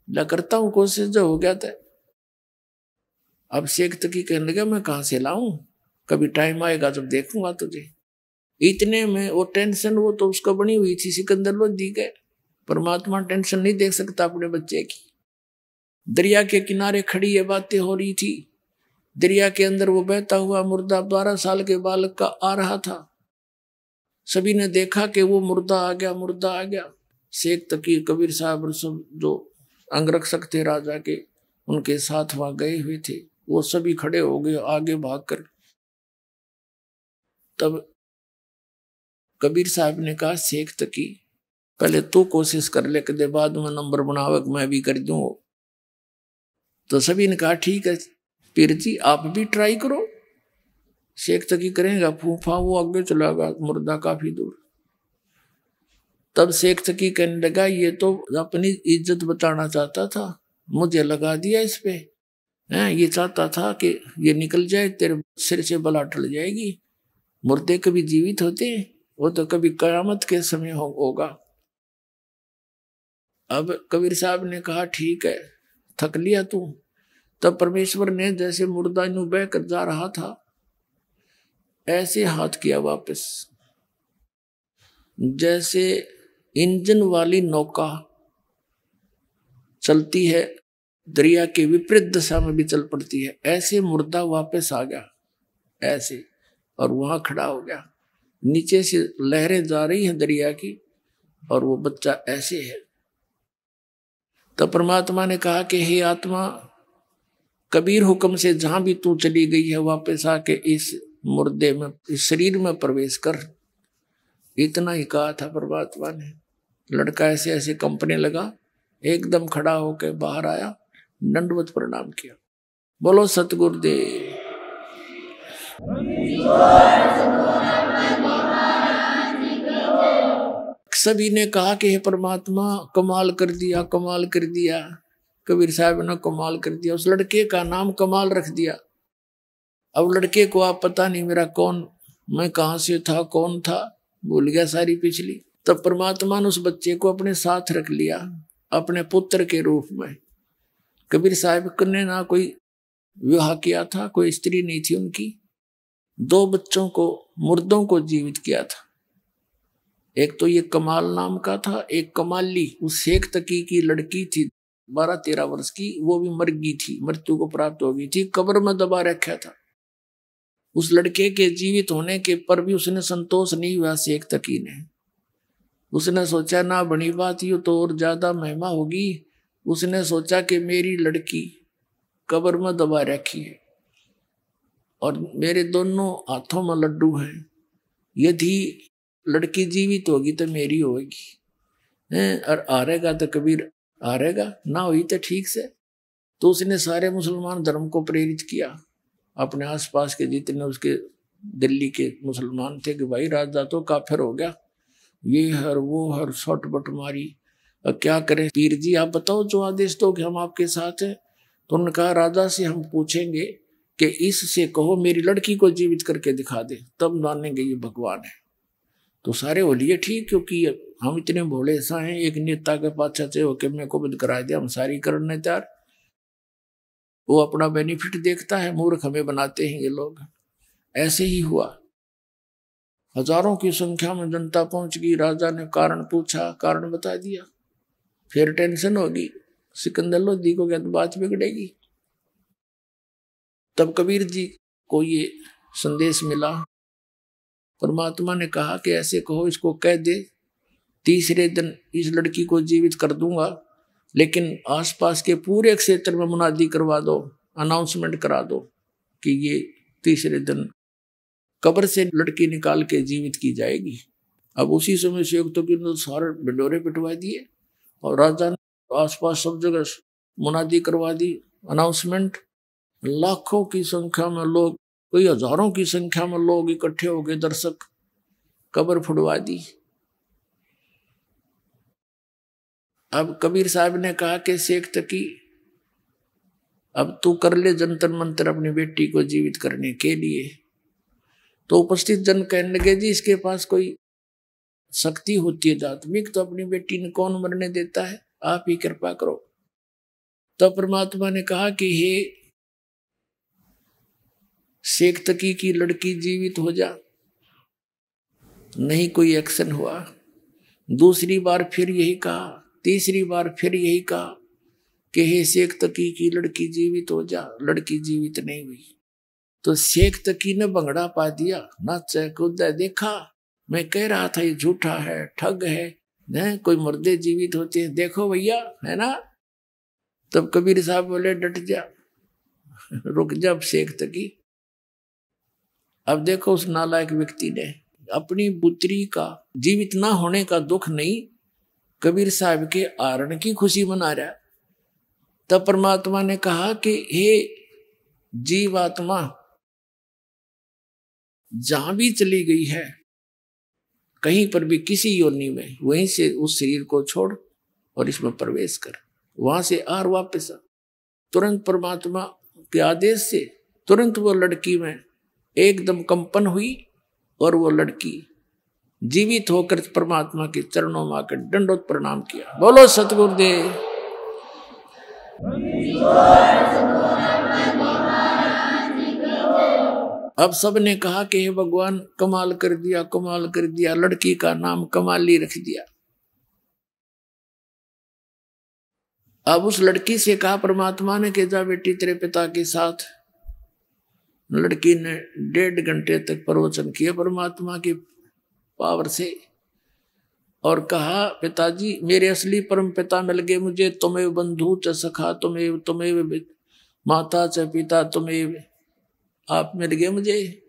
ला करता हूं कोशिश, जो हो गया था। अब शेख तकी कहने लगा, मैं कहां से लाऊं, कभी टाइम आएगा जब देखूंगा तुझे। इतने में वो टेंशन वो तो उसको बनी हुई थी सिकंदर लोधी के, परमात्मा टेंशन नहीं देख सकता अपने बच्चे की। दरिया के किनारे खड़ी ये बातें हो रही थी। दरिया के अंदर वो बहता हुआ मुर्दा 12 साल के बालक का आ रहा था। सभी ने देखा कि वो मुर्दा आ गया, मुर्दा आ गया। शेख तकी, कबीर साहब और सब जो अंगरक्षक थे राजा के, उनके साथ वहां गए हुए थे, वो सभी खड़े हो गए आगे भागकर। तब कबीर साहब ने कहा, शेख तकी पहले तू कोशिश कर ले, कदे बाद में नंबर बनावक मैं भी कर दूं। तो सभी ने कहा ठीक है पीर जी आप भी ट्राई करो। शेख तकी करेगा, फूफा वो आगे चला गया मुर्दा काफी दूर। तब शेख तकी कहने लगा, ये तो अपनी इज्जत बचाना चाहता था, मुझे लगा दिया इस पे। ये चाहता था कि ये निकल जाए, तेरे सिर से बला टल जाएगी। मुर्दे कभी जीवित होते हैं, वो तो कभी कयामत के समय होगा। अब कबीर साहब ने कहा ठीक है, थक लिया तू। तब परमेश्वर ने जैसे मुर्दा यूं बह कर जा रहा था, ऐसे हाथ किया वापस, जैसे इंजन वाली नौका चलती है, दरिया के विपरीत दिशा में भी चल पड़ती है, ऐसे मुर्दा वापस आ गया ऐसे, और वहां खड़ा हो गया। नीचे से लहरें जा रही हैं दरिया की, और वो बच्चा ऐसे है। तब परमात्मा ने कहा कि हे आत्मा, कबीर हुक्म से जहां भी तू चली गई है, वापस आके इस मुर्दे में, इस शरीर में प्रवेश कर। इतना ही कहा था परमात्मा ने। लड़का ऐसे ऐसे कंपने लगा, एकदम खड़ा होकर बाहर आया, दंडवत प्रणाम किया। बोलो सतगुरुदेव। सभी ने कहा कि हे परमात्मा कमाल कर दिया, कमाल कर दिया। कबीर साहब ने कमाल कर दिया, उस लड़के का नाम कमाल रख दिया। अब लड़के को आप पता नहीं मेरा कौन, मैं कहां से था, कौन था, भूल गया सारी पिछली। तब परमात्मा ने उस बच्चे को अपने साथ रख लिया, अपने पुत्र के रूप में। कबीर साहब ने ना कोई विवाह किया था, कोई स्त्री नहीं थी उनकी। 2 बच्चों को, मुर्दों को जीवित किया था। एक तो ये कमाल नाम का था, एक कमाली, उस शेख तकी की लड़की थी 12-13 वर्ष की, वो भी मर गई थी, मृत्यु को प्राप्त हो गई थी, कब्र में दबा रखा था। उस लड़के के जीवित होने के पर भी उसने संतोष नहीं हुआ शेख तकी ने। उसने सोचा ना बनी बात, ये तो और ज्यादा महिमा होगी। उसने सोचा कि मेरी लड़की कब्र में दबा रखी है और मेरे दोनों हाथों में लड्डू हैं, यदि लड़की जीवित होगी तो मेरी होगी, और हारेगा तो कबीर हारेगा, ना हुई तो ठीक से। तो उसने सारे मुसलमान धर्म को प्रेरित किया, अपने आसपास के जितने उसके दिल्ली के मुसलमान थे, कि भाई राजा तो काफिर हो गया, ये हर वो हर शॉट बट मारी, अब क्या करें पीर जी आप बताओ, जो आदेश दो कि हम आपके साथ हैं। तो उन्होंने कहा राजा से हम पूछेंगे कि इससे कहो मेरी लड़की को जीवित करके दिखा दे, तब मानेंगे ये भगवान है। तो सारे बोलिए ठीक, क्योंकि हम इतने भोले ऐसा हैं, एक नेता के पाछा से होके मेरे को बंद करा दिया, हम सारी करने तैयार। वो अपना बेनिफिट देखता है, मूर्ख हमें बनाते हैं ये लोग। ऐसे ही हुआ, हजारों की संख्या में जनता पहुंच गई। राजा ने कारण पूछा, कारण बता दिया, फिर टेंशन होगी, सिकंदर लोधी को क्या तो बात बिगड़ेगी। तब कबीर जी को ये संदेश मिला, परमात्मा ने कहा कि ऐसे कहो, इसको कह दे तीसरे दिन इस लड़की को जीवित कर दूंगा, लेकिन आसपास के पूरे क्षेत्र में मुनादी करवा दो, अनाउंसमेंट करा दो कि ये तीसरे दिन कब्र से लड़की निकाल के जीवित की जाएगी। अब उसी समय से तो कि सारे ढिंडोरे पिटवा दिए और राजा ने आसपास सब जगह मुनादी करवा दी, अनाउंसमेंट। लाखों की संख्या में लोग, कोई हजारों की संख्या में लोग इकट्ठे हो गए, दर्शक, कब्र फुड़वा दी। अब कबीर साहब ने कहा कि शेख तकी अब तू कर ले जंतर मंतर अपनी बेटी को जीवित करने के लिए। तो उपस्थित जन कहने लगे जी इसके पास कोई शक्ति होती है आत्मिक, तो अपनी बेटी ने कौन मरने देता है, आप ही कृपा करो। तो परमात्मा ने कहा कि हे शेख तकी की लड़की जीवित हो जा। नहीं कोई एक्शन हुआ, दूसरी बार फिर यही कहा, तीसरी बार फिर यही कहा कि हे शेख तकी की लड़की जीवित हो जा। लड़की जीवित नहीं हुई तो शेख तकी ने भंगड़ा पा दिया, नाचा कूदा। देखा, मैं कह रहा था ये झूठा है, ठग है, कोई मुर्दे जीवित होते हैं, देखो भैया, है ना। तब कबीर साहब बोले डट जा, रुक जा शेख तकी। अब देखो उस नालायक व्यक्ति ने अपनी पुत्री का जीवित ना होने का दुख नहीं, कबीर साहब के आरण की खुशी मना रहा। तब परमात्मा ने कहा कि हे जीवात्मा, जहां भी चली गई है, कहीं पर भी किसी योनि में, वहीं से उस शरीर को छोड़ और इसमें प्रवेश कर, वहां से आर वापस आ। तुरंत परमात्मा के आदेश से तुरंत वो लड़की में एकदम कंपन हुई और वो लड़की जीवित होकर परमात्मा के चरणों में आकर दंडोत प्रणाम किया। बोलो सतगुरुदेव। अब सब ने कहा कि हे भगवान, कमाल कर दिया, कमाल कर दिया। लड़की का नाम कमाली रख दिया। अब उस लड़की से कहा परमात्मा ने कि जा बेटी तेरे पिता के साथ। लड़की ने 1.5 घंटे तक प्रवचन किया परमात्मा की पावर से और कहा, पिताजी मेरे असली परम पिता मिल गए मुझे। तुम्हें बंधु च सखा, तुम्हें माता च पिता, तुम्हें आप मिल गए मुझे।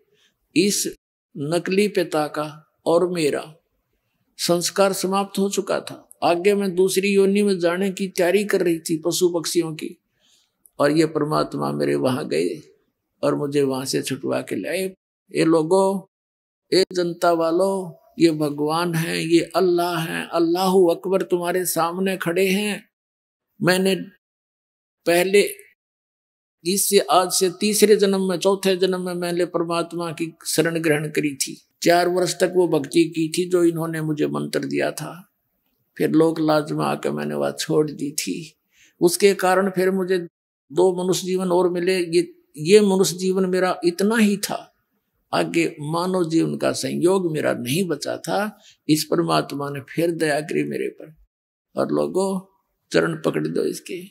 इस नकली पिता का और मेरा संस्कार समाप्त हो चुका था। आगे मैं दूसरी योनि में जाने की तैयारी कर रही थी, पशु पक्षियों की, और ये परमात्मा मेरे वहां गए और मुझे वहां से छुटवा के लाए। ये लोगों, ये जनता वालों, ये भगवान है, ये अल्लाह है, अल्लाहु अकबर तुम्हारे सामने खड़े हैं। मैंने पहले इससे आज से तीसरे जन्म में, चौथे जन्म में मैंने परमात्मा की शरण ग्रहण करी थी। 4 वर्ष तक वो भक्ति की थी जो इन्होंने मुझे मंत्र दिया था। फिर लोक लाज में आकर मैंने वह छोड़ दी थी। उसके कारण फिर मुझे 2 मनुष्य जीवन और मिले। ये मनुष्य जीवन मेरा इतना ही था, आगे मानव जीवन का संयोग मेरा नहीं बचा था। इस परमात्मा ने फिर दया करी मेरे पर। और लोगों, चरण पकड़ दो इसके।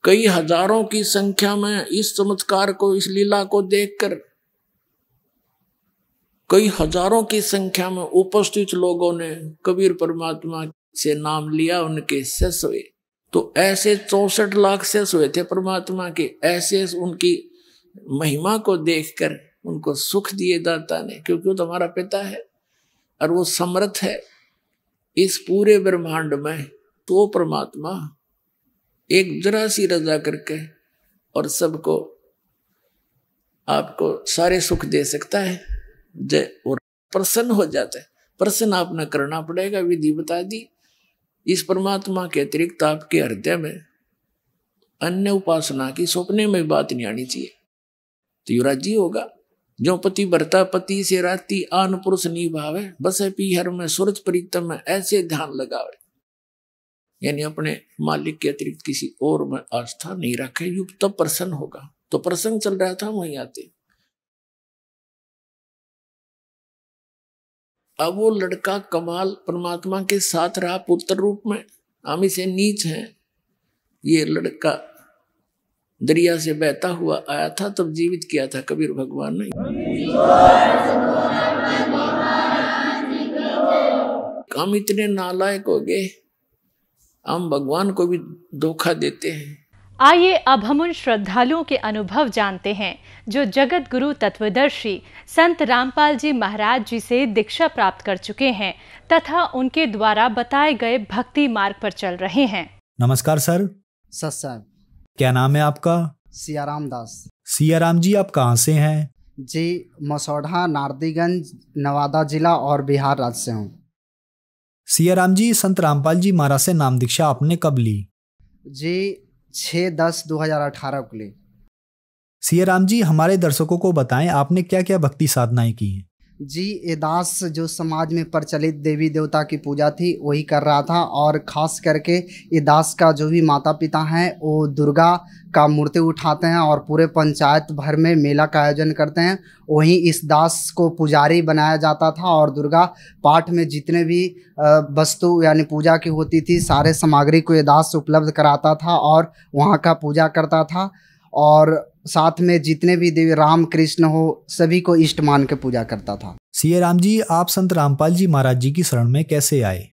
कई हजारों की संख्या में इस चमत्कार को, इस लीला को देखकर कई हजारों की संख्या में उपस्थित लोगों ने कबीर परमात्मा से नाम लिया, उनके शिष्य हुए। तो ऐसे 64 लाख शिष्य हुए थे परमात्मा के। ऐसे उनकी महिमा को देखकर उनको सुख दिए दाता ने, क्योंकि वो तुम्हारा पिता है और वो समर्थ है इस पूरे ब्रह्मांड में। तो परमात्मा एक जरा सी रजा करके और सबको, आपको सारे सुख दे सकता है। जय, और प्रसन्न हो जाता है। प्रसन्न आपने करना पड़ेगा, विधि बता दी। इस परमात्मा के अतिरिक्त आपके हृदय में अन्य उपासना की सपने में बात नहीं आनी चाहिए, तो यो राजी होगा। जो पति भरता पति से राती, आन पुरुष निभावे, बस पीहर में सूरज प्रीतम में, ऐसे ध्यान लगावे। यानी अपने मालिक के अतिरिक्त किसी और में आस्था नहीं रखे, युग तब प्रसन्न होगा। तो प्रसंग चल रहा था, वहीं आते। अब वो लड़का कमाल परमात्मा के साथ रहा पुत्र रूप में। हम इसे नीच हैं। ये लड़का दरिया से बहता हुआ आया था, तब जीवित किया था कबीर भगवान ने। हम इतने नालायक हो गए, हम भगवान को भी धोखा देते हैं। आइए अब हम उन श्रद्धालुओं के अनुभव जानते हैं जो जगत गुरु तत्वदर्शी संत रामपाल जी महाराज जी से दीक्षा प्राप्त कर चुके हैं तथा उनके द्वारा बताए गए भक्ति मार्ग पर चल रहे हैं। नमस्कार सर। सत्संग। क्या नाम है आपका? सियाराम दास। सियाराम जी, आप कहाँ से हैं? जी, मसौढ़ा, नारदीगंज, नवादा जिला और बिहार राज्य से हूँ। सियाराम जी, संत रामपाल जी महाराज से नाम दीक्षा आपने कब ली? जी, 6/10/2018 को ली। सियाराम जी, हमारे दर्शकों को बताएं आपने क्या क्या भक्ति साधनाएं की हैं? जी, ये दास जो समाज में प्रचलित देवी देवता की पूजा थी वही कर रहा था, और ख़ास करके ये दास का जो भी माता पिता हैं वो दुर्गा का मूर्ति उठाते हैं और पूरे पंचायत भर में मेला का आयोजन करते हैं। वहीं इस दास को पुजारी बनाया जाता था और दुर्गा पाठ में जितने भी वस्तु यानी पूजा की होती थी सारे सामग्री को ये दास उपलब्ध कराता था और वहाँ का पूजा करता था, और साथ में जितने भी देवी राम कृष्ण हो सभी को इष्ट मान के पूजा करता था। सिया राम जी, आप संत रामपाल जी महाराज जी की शरण में कैसे आए?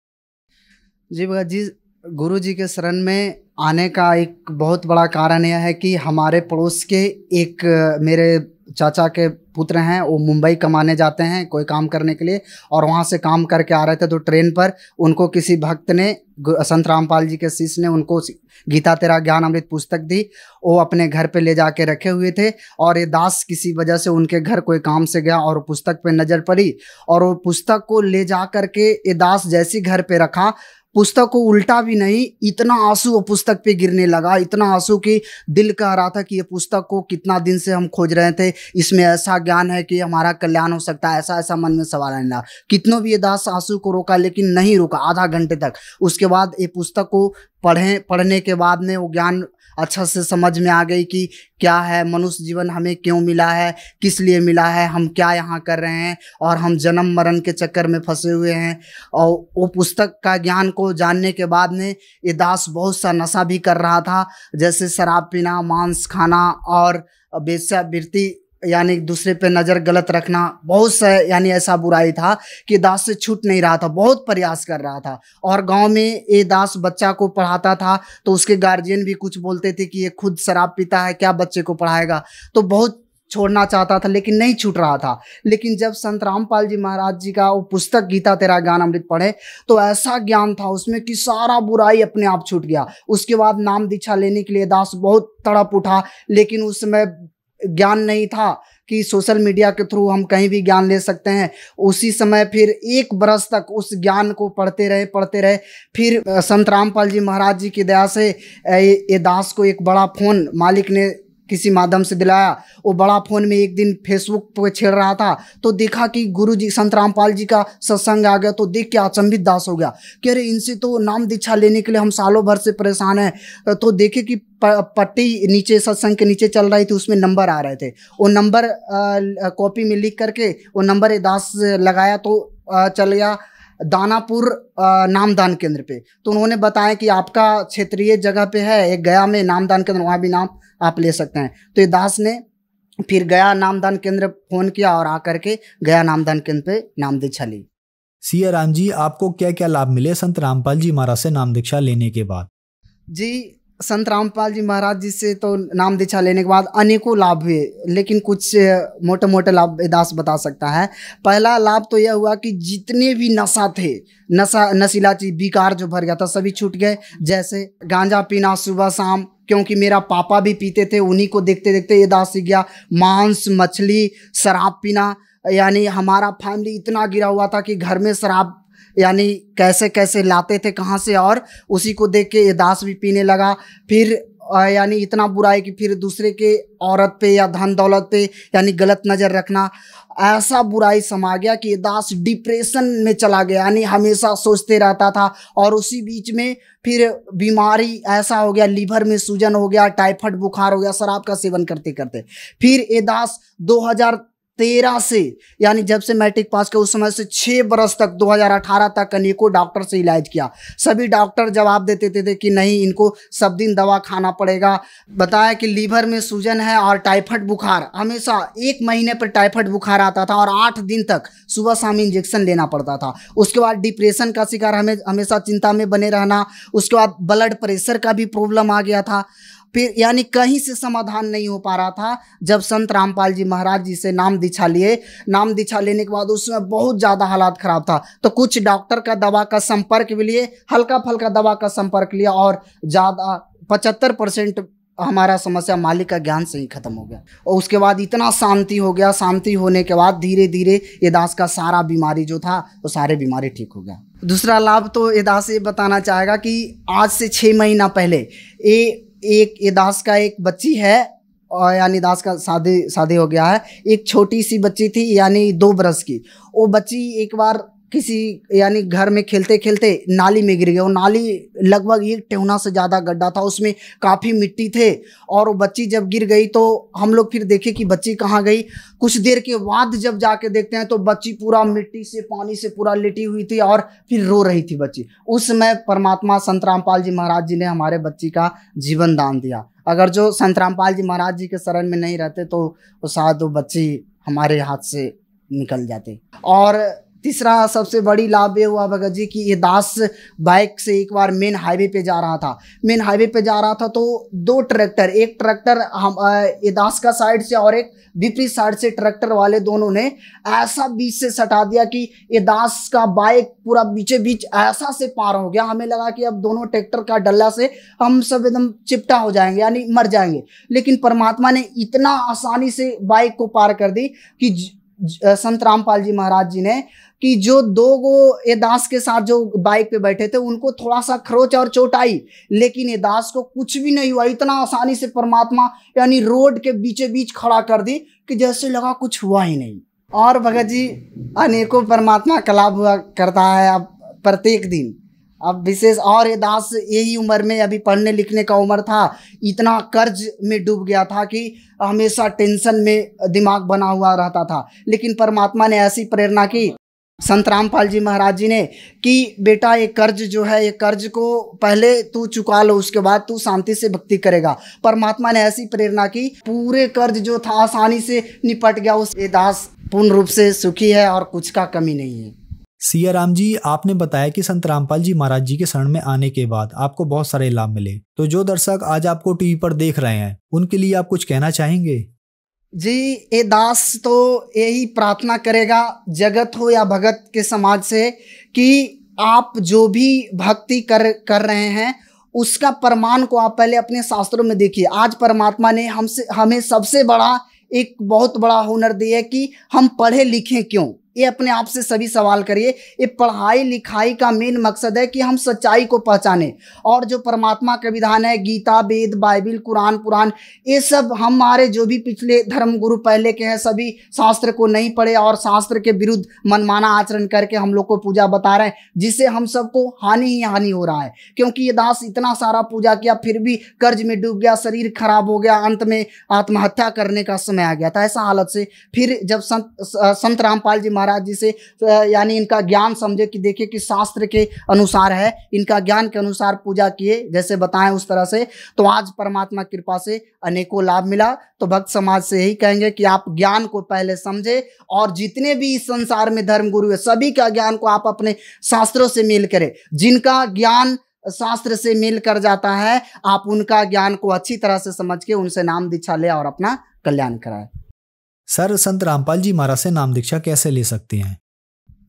जी भगत जी, गुरु जी के शरण में आने का एक बहुत बड़ा कारण यह है कि हमारे पड़ोस के एक मेरे चाचा के पुत्र हैं, वो मुंबई कमाने जाते हैं कोई काम करने के लिए, और वहाँ से काम करके आ रहे थे तो ट्रेन पर उनको किसी भक्त ने, संत रामपाल जी के शिष्य ने उनको गीता तेरा ज्ञान अमृत पुस्तक दी। वो अपने घर पे ले जाके रखे हुए थे, और ये दास किसी वजह से उनके घर कोई काम से गया और पुस्तक पे नज़र पड़ी, और वो पुस्तक को ले जा करके ये दास जैसे घर पे रखा, पुस्तक को उल्टा भी नहीं, इतना आंसू वो पुस्तक पे गिरने लगा, इतना आंसू कि दिल कह रहा था कि ये पुस्तक को कितना दिन से हम खोज रहे थे, इसमें ऐसा ज्ञान है कि हमारा कल्याण हो सकता है, ऐसा ऐसा मन में सवाल आने लगा। कितनों भी ये दास आंसू को रोका लेकिन नहीं रुका, आधा घंटे तक। उसके बाद ये पुस्तक को पढ़ने के बाद में वो ज्ञान अच्छा से समझ में आ गई कि क्या है मनुष्य जीवन, हमें क्यों मिला है, किस लिए मिला है, हम क्या यहाँ कर रहे हैं, और हम जन्म मरण के चक्कर में फंसे हुए हैं। और वो पुस्तक का ज्ञान को जानने के बाद में ये दास बहुत सा नशा भी कर रहा था, जैसे शराब पीना, मांस खाना और वेश्यावृत्ति यानी दूसरे पे नज़र गलत रखना, बहुत सा यानी ऐसा बुराई था कि दास से छूट नहीं रहा था, बहुत प्रयास कर रहा था। और गांव में ये दास बच्चा को पढ़ाता था तो उसके गार्जियन भी कुछ बोलते थे कि ये खुद शराब पीता है, क्या बच्चे को पढ़ाएगा, तो बहुत छोड़ना चाहता था लेकिन नहीं छूट रहा था। लेकिन जब संत रामपाल जी महाराज जी का वो पुस्तक गीता तेरा ज्ञान अमृत पढ़े तो ऐसा ज्ञान था उसमें कि सारा बुराई अपने आप छूट गया। उसके बाद नाम दीक्षा लेने के लिए दास बहुत तड़प उठा, लेकिन उस समय ज्ञान नहीं था कि सोशल मीडिया के थ्रू हम कहीं भी ज्ञान ले सकते हैं। उसी समय फिर 1 बरस तक उस ज्ञान को पढ़ते रहे। फिर संत रामपाल जी महाराज जी की दया से ये दास को एक बड़ा फ़ोन मालिक ने किसी माध्यम से दिलाया। वो बड़ा फ़ोन में एक दिन फेसबुक पे छेड़ रहा था तो देखा कि गुरु जी संत रामपाल जी का सत्संग आ गया, तो देख के अचंभित दास हो गया कि अरे इनसे तो नाम दीक्षा लेने के लिए हम सालों भर से परेशान हैं। तो देखे कि पट्टी नीचे सत्संग के नीचे चल रही थी, उसमें नंबर आ रहे थे। वो नंबर कॉपी में लिख करके वो नंबर दास लगाया तो चल गया दानापुर नामदान केंद्र पे। तो उन्होंने बताया कि आपका क्षेत्रीय जगह पे है एक गया में नामदान केंद्र, वहाँ भी नाम आप ले सकते हैं। तो ये दास ने फिर गया नामदान केंद्र फ़ोन किया और आकर के गया नामदान केंद्र पे नाम दीक्षा ली। सिया राम जी, आपको क्या क्या लाभ मिले संत रामपाल जी महाराज से नाम दीक्षा लेने के बाद? जी, संत रामपाल जी महाराज जी से तो नाम दीक्षा लेने के बाद अनेकों लाभ हुए, लेकिन कुछ मोटे मोटे लाभ दास बता सकता है। पहला लाभ तो यह हुआ कि जितने भी नशा थे, नशीला चीज विकार जो भर गया था सभी छूट गए। जैसे गांजा पीना सुबह शाम, क्योंकि मेरा पापा भी पीते थे, उन्हीं को देखते देखते ये दास सीख गया। मांस मछली शराब पीना, यानी हमारा फैमिली इतना गिरा हुआ था कि घर में शराब यानी कैसे कैसे लाते थे कहाँ से, और उसी को देख के ये दास भी पीने लगा। फिर यानी इतना बुरा है कि फिर दूसरे के औरत पे या धन दौलत पे यानी गलत नज़र रखना, ऐसा बुराई समा गया कि ये दास डिप्रेशन में चला गया, यानी हमेशा सोचते रहता था। और उसी बीच में फिर बीमारी ऐसा हो गया, लीवर में सूजन हो गया, टाइफाइड बुखार हो गया शराब का सेवन करते करते। फिर ये दास 2013 से यानी जब से मैट्रिक पास किया उस समय से 6 बरस तक 2018 तक अनेकों डॉक्टर से इलाज किया। सभी डॉक्टर जवाब देते थे कि नहीं, इनको सब दिन दवा खाना पड़ेगा। बताया कि लीवर में सूजन है और टाइफाइड बुखार, हमेशा 1 महीने पर टाइफाइड बुखार आता था और 8 दिन तक सुबह शाम इंजेक्शन लेना पड़ता था। उसके बाद डिप्रेशन का शिकार, हमेशा चिंता में बने रहना। उसके बाद ब्लड प्रेशर का भी प्रॉब्लम आ गया था। फिर यानी कहीं से समाधान नहीं हो पा रहा था। जब संत रामपाल जी महाराज जी से नाम दीक्षा लिए, नाम दीक्षा लेने के बाद उसमें बहुत ज़्यादा हालात ख़राब था, तो कुछ डॉक्टर का दवा का संपर्क भी लिए, हल्का फल्का दवा का संपर्क लिया और ज़्यादा 75% हमारा समस्या मालिक का ज्ञान से ही खत्म हो गया। और उसके बाद इतना शांति हो गया। शांति होने के बाद धीरे धीरे ये दास का सारा बीमारी जो था वो सारे बीमारी ठीक हो गया। दूसरा लाभ तो ये दास ये बताना चाहेगा कि आज से 6 महीना पहले ये दास का एक बच्ची है और यानी दास का शादी हो गया है। एक छोटी सी बच्ची थी यानी 2 बरस की। वो बच्ची एक बार किसी यानी घर में खेलते खेलते नाली में गिर गई। वो नाली लगभग 1 टेहना से ज़्यादा गड्ढा था, उसमें काफ़ी मिट्टी थे। और वो बच्ची जब गिर गई तो हम लोग फिर देखे कि बच्ची कहाँ गई। कुछ देर के बाद जब जाके देखते हैं तो बच्ची पूरा मिट्टी से पानी से पूरा लिटी हुई थी और फिर रो रही थी बच्ची। उस समय परमात्मा संत रामपाल जी महाराज जी ने हमारे बच्ची का जीवन दान दिया। अगर जो संत रामपाल जी महाराज जी के शरण में नहीं रहते तो शायद वो बच्ची हमारे हाथ से निकल जाती। और तीसरा सबसे बड़ी लाभ ये हुआ भगत जी कि ये दास बाइक से एक बार मेन हाईवे पे जा रहा था। मेन हाईवे पे जा रहा था तो 2 ट्रैक्टर, एक ट्रैक्टर हम ये दास का साइड से और एक विपरीत साइड से ट्रैक्टर वाले दोनों ने ऐसा बीच से सटा दिया कि ये दास का बाइक पूरा बीचे बीच ऐसा से पार हो गया। हमें लगा कि अब दोनों ट्रैक्टर का डल्ला से हम सब एकदम चिपटा हो जाएंगे यानी मर जाएंगे। लेकिन परमात्मा ने इतना आसानी से बाइक को पार कर दी कि संत रामपाल जी महाराज जी ने कि जो 2 ये दास के साथ जो बाइक पे बैठे थे उनको थोड़ा सा खरोच और चोट आई, लेकिन ये दास को कुछ भी नहीं हुआ। इतना आसानी से परमात्मा यानी रोड के बीचे बीच खड़ा कर दी कि जैसे लगा कुछ हुआ ही नहीं। और भगत जी अनेकों परमात्मा का लाभ हुआ करता है अब प्रत्येक दिन। अब विशेष और ये दास यही उम्र में अभी पढ़ने लिखने का उम्र था, इतना कर्ज में डूब गया था कि हमेशा टेंशन में दिमाग बना हुआ रहता था। लेकिन परमात्मा ने ऐसी प्रेरणा की संत रामपाल जी महाराज जी ने कि बेटा ये कर्ज जो है, ये कर्ज को पहले तू चुका लो, उसके बाद तू शांति से भक्ति करेगा। परमात्मा ने ऐसी प्रेरणा की, पूरे कर्ज जो था आसानी से निपट गया। उस ये दास पूर्ण रूप से सुखी है और कुछ का कमी नहीं है। सियाराम जी, आपने बताया कि संत रामपाल जी महाराज जी के शरण में आने के बाद आपको बहुत सारे लाभ मिले। तो जो दर्शक आज आपको टीवी पर देख रहे हैं उनके लिए आप कुछ कहना चाहेंगे? जी, ये दास तो यही प्रार्थना करेगा जगत हो या भगत के समाज से कि आप जो भी भक्ति कर रहे हैं उसका प्रमाण को आप पहले अपने शास्त्रों में देखिए। आज परमात्मा ने हमें सबसे बड़ा एक बहुत बड़ा हुनर दिया है कि हम पढ़े लिखें क्यों। ये अपने आप से सभी सवाल करिए। ये पढ़ाई लिखाई का मेन मकसद है कि हम सच्चाई को पहचाने। और जो परमात्मा का विधान है, गीता, वेद, बाइबिल, कुरान, पुराण, ये सब हमारे जो भी पिछले धर्म गुरु पहले के हैं सभी शास्त्र को नहीं पढ़े और शास्त्र के विरुद्ध मनमाना आचरण करके हम लोग को पूजा बता रहे हैं, जिससे हम सबको हानि ही हानि हो रहा है। क्योंकि ये दास इतना सारा पूजा किया फिर भी कर्ज में डूब गया, शरीर खराब हो गया, अंत में आत्महत्या करने का समय आ गया था। ऐसा हालत से फिर जब संत रामपाल जी महाराज जी से यानी इनका ज्ञान समझे कि देखिए कि शास्त्र के अनुसार है, इनका ज्ञान के अनुसार पूजा किए जैसे बताएं उस तरह से, तो आज परमात्मा कृपा से अनेकों लाभ मिला। तो भक्त समाज से यही कहेंगे कि आप ज्ञान को पहले समझे और जितने भी इस संसार में धर्म गुरु है सभी का ज्ञान को आप अपने शास्त्रों से मेल करें। जिनका ज्ञान शास्त्र से मेल कर जाता है आप उनका ज्ञान को अच्छी तरह से समझ के उनसे नाम दीक्षा ले और अपना कल्याण कराए। सर, संत रामपाल जी महाराज से नाम दीक्षा कैसे ले सकते हैं?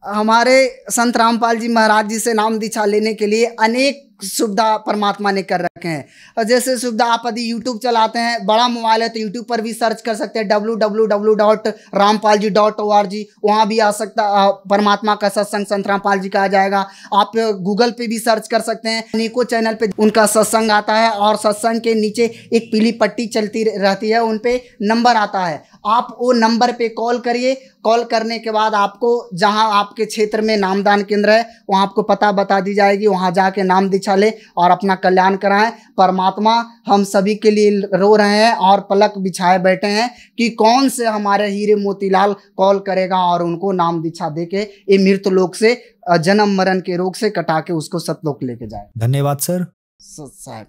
हमारे संत रामपाल जी महाराज जी से नाम दीक्षा लेने के लिए अनेक सुविधा परमात्मा ने कर रखे हैं। और जैसे सुविधा आप यदि यूट्यूब चलाते हैं, बड़ा मोबाइल है तो यूट्यूब पर भी सर्च कर सकते हैं www.rampalji.org, वहाँ भी आ सकता परमात्मा का सत्संग संत रामपाल जी का आ जाएगा। आप गूगल पे भी सर्च कर सकते हैं, अनेकों चैनल पे उनका सत्संग आता है और सत्संग के नीचे एक पीली पट्टी चलती रहती है, उन पे नंबर आता है। आप वो नंबर पे कॉल करिए। कॉल करने के बाद आपको जहां आपके क्षेत्र में नामदान केंद्र है वहां आपको पता बता दी जाएगी, वहां जाके नाम दीक्षा ले और अपना कल्याण कराएं। परमात्मा हम सभी के लिए रो रहे हैं और पलक बिछाए बैठे हैं कि कौन से हमारे हीरे मोतीलाल कॉल करेगा और उनको नाम दीक्षा देके ये मृत लोक से जन्म मरण के रोग से कटा के उसको सतलोक लेके जाए। धन्यवाद सर। साहब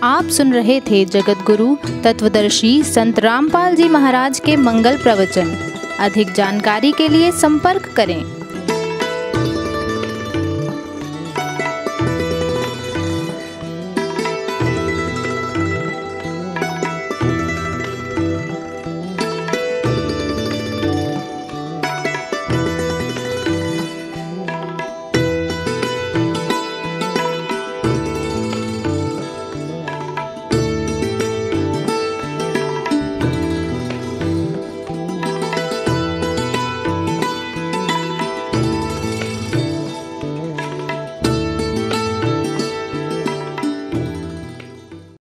आप सुन रहे थे जगत गुरु तत्वदर्शी संत रामपाल जी महाराज के मंगल प्रवचन। अधिक जानकारी के लिए संपर्क करें।